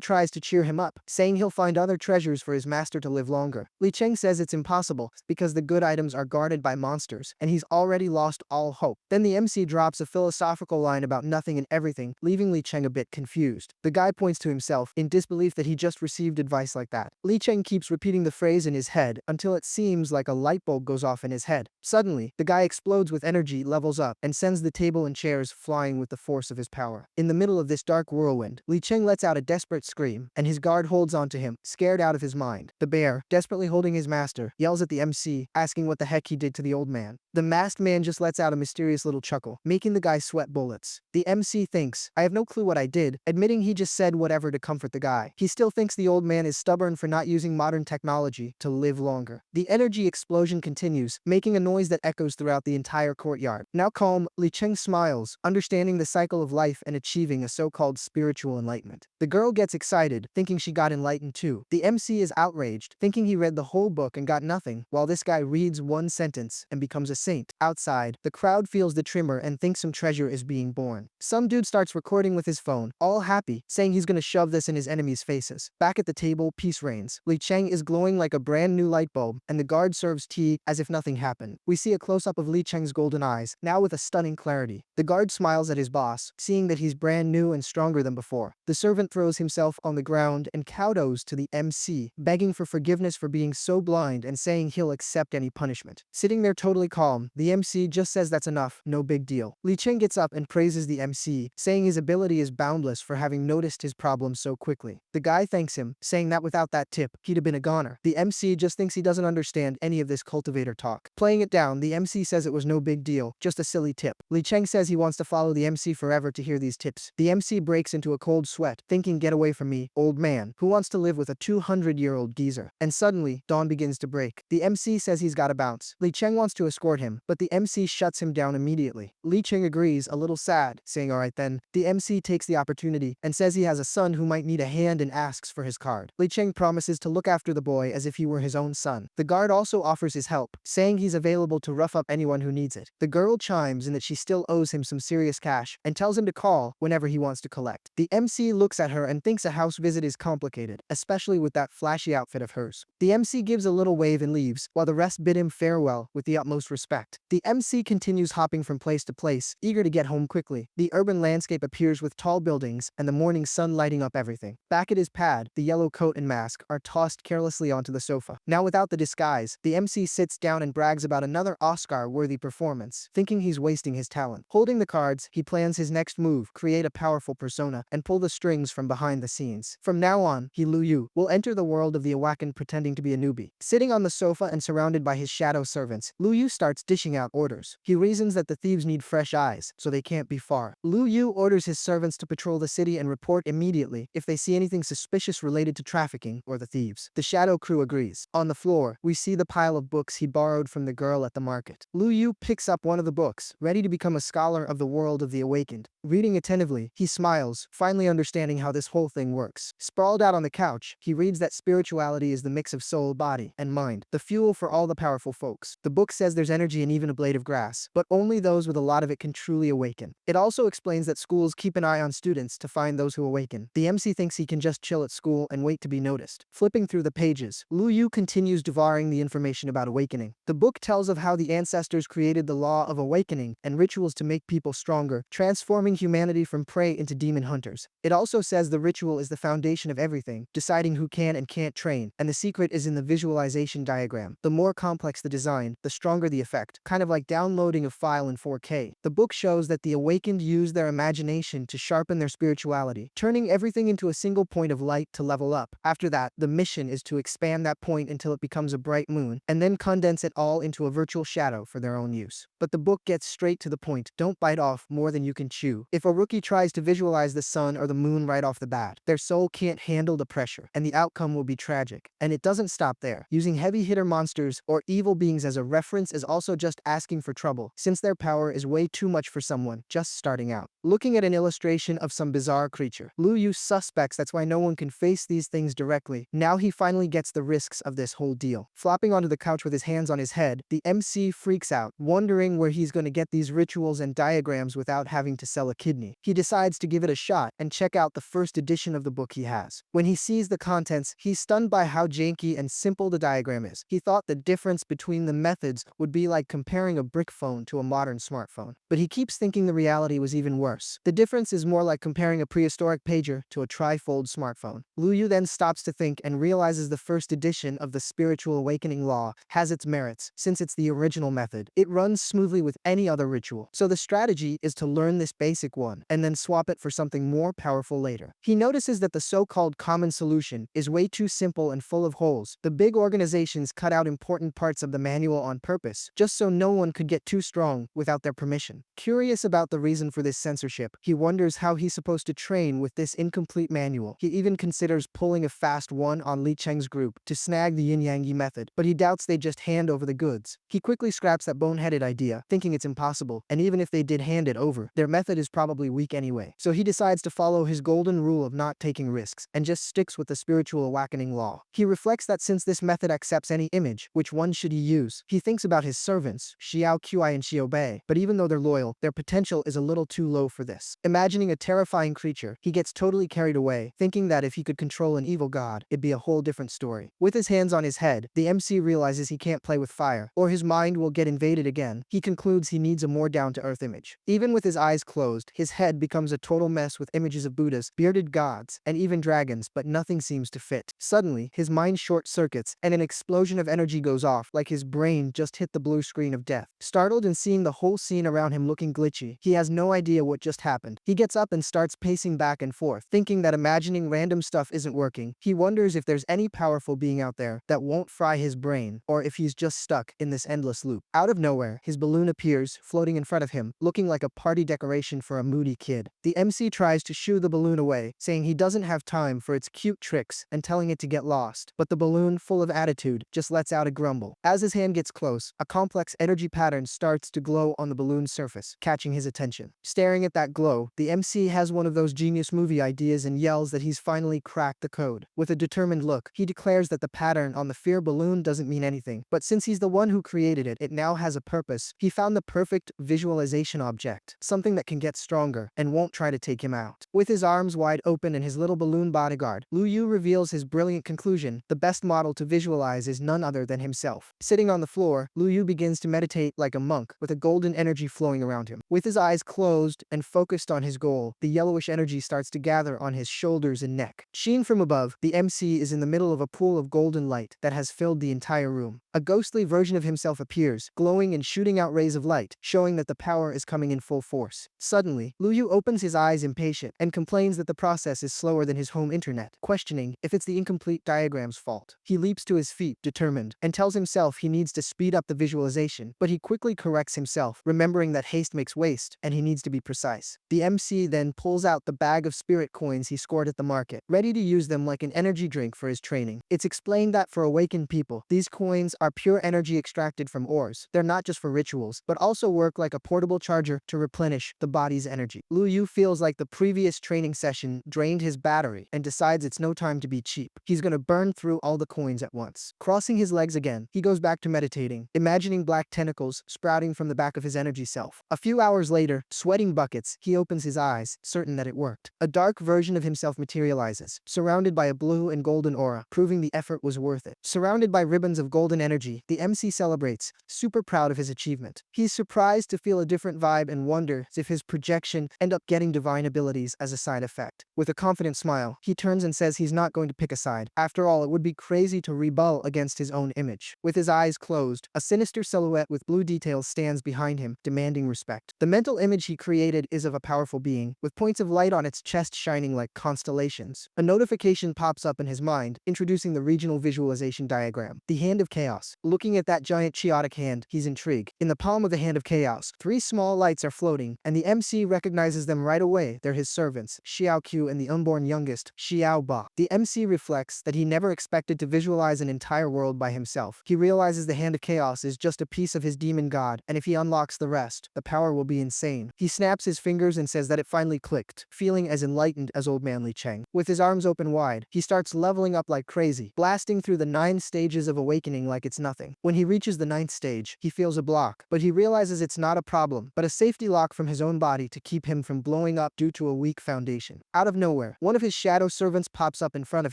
tries to cheer him up, saying he'll find other treasures for his master to live longer. Cheng says it's impossible because the good items are guarded by monsters and he's already lost all hope. Then the MC drops a philosophical line about nothing and everything, leaving Cheng a bit confused. The guy points to himself in disbelief that he just received advice like that. Cheng keeps repeating the phrase in his head until it seems like a light bulb goes off in his head. Suddenly, the guy explodes with energy, levels up, and sends the table and chairs flying with the force of his power. In the middle of this dark whirlwind, Cheng lets out a desperate scream, and his guard holds onto him, scared out of his mind. The bear, desperately holding his master, yells at the MC, asking what the heck he did to the old man. The masked man just lets out a mysterious little chuckle, making the guy sweat bullets. The MC thinks, I have no clue what I did, admitting he just said whatever to comfort the guy. He still thinks the old man is stubborn for not using modern technology to live longer. The energy explosion continues, making a noise that echoes throughout the entire courtyard. Now calm, Cheng smiles, understanding the cycle of life and achieving a so-called spiritual enlightenment. The girl gets excited, thinking she got enlightened too. The MC is outraged, thinking he read the whole book and got nothing, while this guy reads one sentence and becomes a saint. Outside, the crowd feels the tremor and thinks some treasure is being born. Some dude starts recording with his phone, all happy, saying he's gonna shove this in his enemies' faces. Back at the table, peace reigns. Cheng is glowing like a brand new light bulb, and the guard serves tea as if nothing happened. We see a close-up of Cheng's golden eyes, now with a stunning clarity. The guard smiles at his boss, seeing that he's brand new and stronger than before. The servant throws himself on the ground and kowtows to the MC, begging for forgiveness for being so blind and saying he'll accept any punishment. Sitting there totally calm, the MC just says that's enough, no big deal. Cheng gets up and praises the MC, saying his ability is boundless for having noticed his problems so quickly. The guy thanks him, saying that without that tip, he'd have been a goner. The MC just thinks he doesn't understand any of this cultivator talk. Playing it down, the MC says it was no big deal, just a silly tip. Cheng says he wants to follow the MC forever to hear these tips. The MC breaks into a cold sweat, thinking get away from me, old man, who wants to live with a 200-year-old geezer. And suddenly, dawn begins to break. The MC says he's gotta bounce. Cheng wants to escort him, but the MC shuts him down immediately. Cheng agrees, a little sad, saying alright then. The MC takes the opportunity and says he has a son who might need a hand and asks for his card. Cheng promises to look after the boy as if he were his own son. The guard also offers his help, saying he's available to rough up anyone who needs it. The girl chimes in that she still owes him some serious cash and tells him to call whenever he wants to collect. The MC looks at her and thinks a house visit is complicated, especially with that flashy outfit of hers. The MC gives a little wave and leaves, while the rest bid him farewell with the utmost respect. The MC continues hopping from place to place, eager to get home quickly. The urban landscape appears with tall buildings and the morning sun lighting up everything. Back at his pad, the yellow coat and mask are tossed carelessly onto the sofa. Now without the disguise, the MC sits down and brags about another Oscar-worthy performance, thinking he's wasting his talent. Holding the cards, he plans his next move, create a powerful persona, and pull the strings from behind the scenes. From now on, he Lu Yu will enter the world of the Awakened pretending to be a newbie. Sitting on the sofa and surrounded by his shadow servants, Lu Yu starts dishing out orders. He reasons that the thieves need fresh eyes, so they can't be far. Lu Yu orders his servants to patrol the city and report immediately if they see anything suspicious related to trafficking or the thieves. The shadow crew agrees. On the floor, we see the pile of books he borrowed from the girl at the market. Lu Yu picks up one of the books, ready to become a scholar of the world of the awakened. Reading attentively, he smiles, finally understanding how this whole thing works. Sprawled out on the couch, he reads that spirituality is the mix of soul, body, and mind, the fuel for all the powerful folks. The book says there's energy in even a blade of grass, but only those with a lot of it can truly awaken. It also explains that schools keep an eye on students to find those who awaken. The MC thinks he can just chill at school and wait to be noticed. Flipping through the pages, Lu Yu continues devouring the information about awakening. The book tells of how the ancestors created the law of awakening and rituals to make people stronger, transforming humanity from prey into demon hunters. It also says the ritual is the foundation of everything, deciding who can and can't train, and the secret is in the visualization diagram. The more complex the design, the stronger the effect, kind of like downloading a file in 4K. The book shows that the awakened use their imagination to sharpen their spirituality, turning everything into a single point of light to level up. After that, the mission is to expand that point until it becomes a bright moon, and then condense it all into a virtual shadow for their own use. But the book gets straight to the point. Don't bite off more than you can chew. If a rookie tries to visualize the sun or the moon right off the bat, their soul can't handle the pressure, and the outcome will be tragic. And it doesn't stop there. Using heavy hitter monsters or evil beings as a reference is also just asking for trouble, since their power is way too much for someone just starting out. Looking at an illustration of some bizarre creature, Lu Yu suspects that's why no one can face these things directly. Now he finally gets the risks of this whole deal. Flopping onto the couch with his hands on his head, the MC freaks out, wondering where he's going to get these rituals and diagrams without having to sell a kidney. He decides to give it a shot and check out the first edition of the book he has. When he sees the contents, he's stunned by how janky and simple the diagram is. He thought the difference between the methods would be like comparing a brick phone to a modern smartphone. But he keeps thinking the reality was even worse. The difference is more like comparing a prehistoric pager to a trifold smartphone. Lu Yu then stops to think and realizes the first edition of the Spiritual Awakening Law has its merits, since it's the original method. It runs smoothly with any other ritual. So the strategy is to learn this basic one, and then swap it for something more powerful later. He notices that the so-called common solution is way too simple and full of holes. The big organizations cut out important parts of the manual on purpose, just so no one could get too strong without their permission. Curious about the reason for this censorship, he wonders how he's supposed to train with this incomplete manual. He even considers pulling a fast one on Li Cheng's group to snag the yin-yang method, but he doubts they just hand over the goods. He quickly scraps that boneheaded idea, thinking it's impossible, and even if they did hand it over, their method is probably weak anyway. So he decides to follow his golden rule of not taking risks, and just sticks with the Spiritual Awakening Law. He reflects that since this method accepts any image, which one should he use? He thinks about his servants, Xiao Qi and Xiao Bei, but even though they're loyal, their potential is a little too low for this. Imagining a terrifying creature, he gets totally carried away, thinking that if he could control an evil god, it'd be a whole different story. With his hands on his head, the MC realizes he can't play with fire, or his mind will get invaded again. He concludes he needs a more down-to-earth image. Even with his eyes closed, his head becomes a total mess with images of Buddhas, bearded gods, and even dragons, but nothing seems to fit. Suddenly, his mind short-circuits, and an explosion of energy goes off, like his brain just hit the blue screen of death. Startled and seeing the whole scene around him looking glitchy, he has no idea what just happened. He gets up and starts pacing back and forth, thinking that imagining random stuff isn't working. He wonders if there's any powerful being out there that won't fry his brain, or if he's just stuck in this endless loop. Out of nowhere, his balloon appears, floating in front of him, looking like a party decoration for a moody kid. The MC tries to shoo the balloon away, saying he doesn't have time for its cute tricks and telling it to get lost. But the balloon, full of attitude, just lets out a grumble. As his hand gets close, a complex energy pattern starts to glow on the balloon's surface, catching his attention. Staring at that glow, the MC has one of those genius movie ideas and yells that he's finally cracked the code. With a determined look, he declares that the pattern on the fear balloon doesn't mean anything, but since he's the one who created it, it now has a purpose. He found the perfect visualization object, something that can get stronger and won't try to take him out. With his arms wide open and his little balloon bodyguard, Lu Yu reveals his brilliant conclusion: the best model to visualize is none other than himself. Sitting on the floor, Lu Yu begins to meditate like a monk, with a golden energy flowing around him. With his eyes closed and focused on his goal, the yellowish energy starts to gather on his shoulders and neck. Seen from above, the MC is in the middle of a pool of golden light that has filled the entire room. A ghostly version of himself appears, glowing and shooting out rays of light, showing that the power is coming in full force. Suddenly, Lu Yu opens his eyes impatient and complains that the process is slower than his home internet, questioning if it's the incomplete diagram's fault. He leaps to his feet, determined, and tells himself he needs to speed up the visualization, but he quickly corrects himself, remembering that haste makes waste, and he needs to be precise. The MC then pulls out the bag of spirit coins he scored at the market, ready to use them like an energy drink for his training. It's explained that for awakened people, these coins are pure energy extracted from ores. They're not just for rituals, but also work like a portable charger to replenish the body's energy. Lu Yu feels like the previous training session drained his battery and decides it's no time to be cheap. He's gonna burn through all the coins at once. Crossing his legs again, he goes back to meditating, imagining black tentacles sprouting from the back of his energy self. A few hours later, sweating buckets, he opens his eyes, certain that it worked. A dark version of himself materializes, surrounded by a blue and golden aura, proving the effort was worth it. Surrounded by ribbons of golden energy, the MC celebrates, super proud of his achievement. He's surprised to feel a different vibe and wonders if his projection end up getting divine abilities as a side effect. With a confident smile, he turns and says he's not going to pick a side. After all, it would be crazy to rebel against his own image. With his eyes closed, a sinister silhouette with blue details stands behind him, demanding respect. The mental image he created is of a powerful being, with points of light on its chest shining like constellations. A notification pops up in his mind, introducing the regional visualization diagram. The Hand of Chaos. Looking at that giant chaotic hand, he's intrigued. In the palm of the Hand of Chaos, 3 small lights are floating, and the MC recognizes them right away. They're his servants, Xiao Q and the unborn youngest, Xiao Ba. The MC reflects that he never expected to visualize an entire world by himself. He realizes the Hand of Chaos is just a piece of his demon god, and if he unlocks the rest, the power will be insane. He snaps his fingers and says that it finally clicked, feeling as enlightened as old man Cheng. With his arms open wide, he starts leveling up like crazy, blasting through the 9 stages of awakening like it's nothing. When he reaches the 9th stage, he feels a block, but he realizes it's not a problem, but a safety lock from his own body to keep him from blowing up due to a weak foundation. Out of nowhere, one of his shadow servants pops up in front of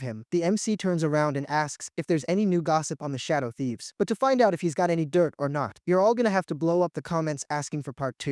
him. The MC turns around and asks if there's any new gossip on the shadow thieves, but to find out if he's got any dirt or not, you're all gonna have to blow up the comments asking for part 2.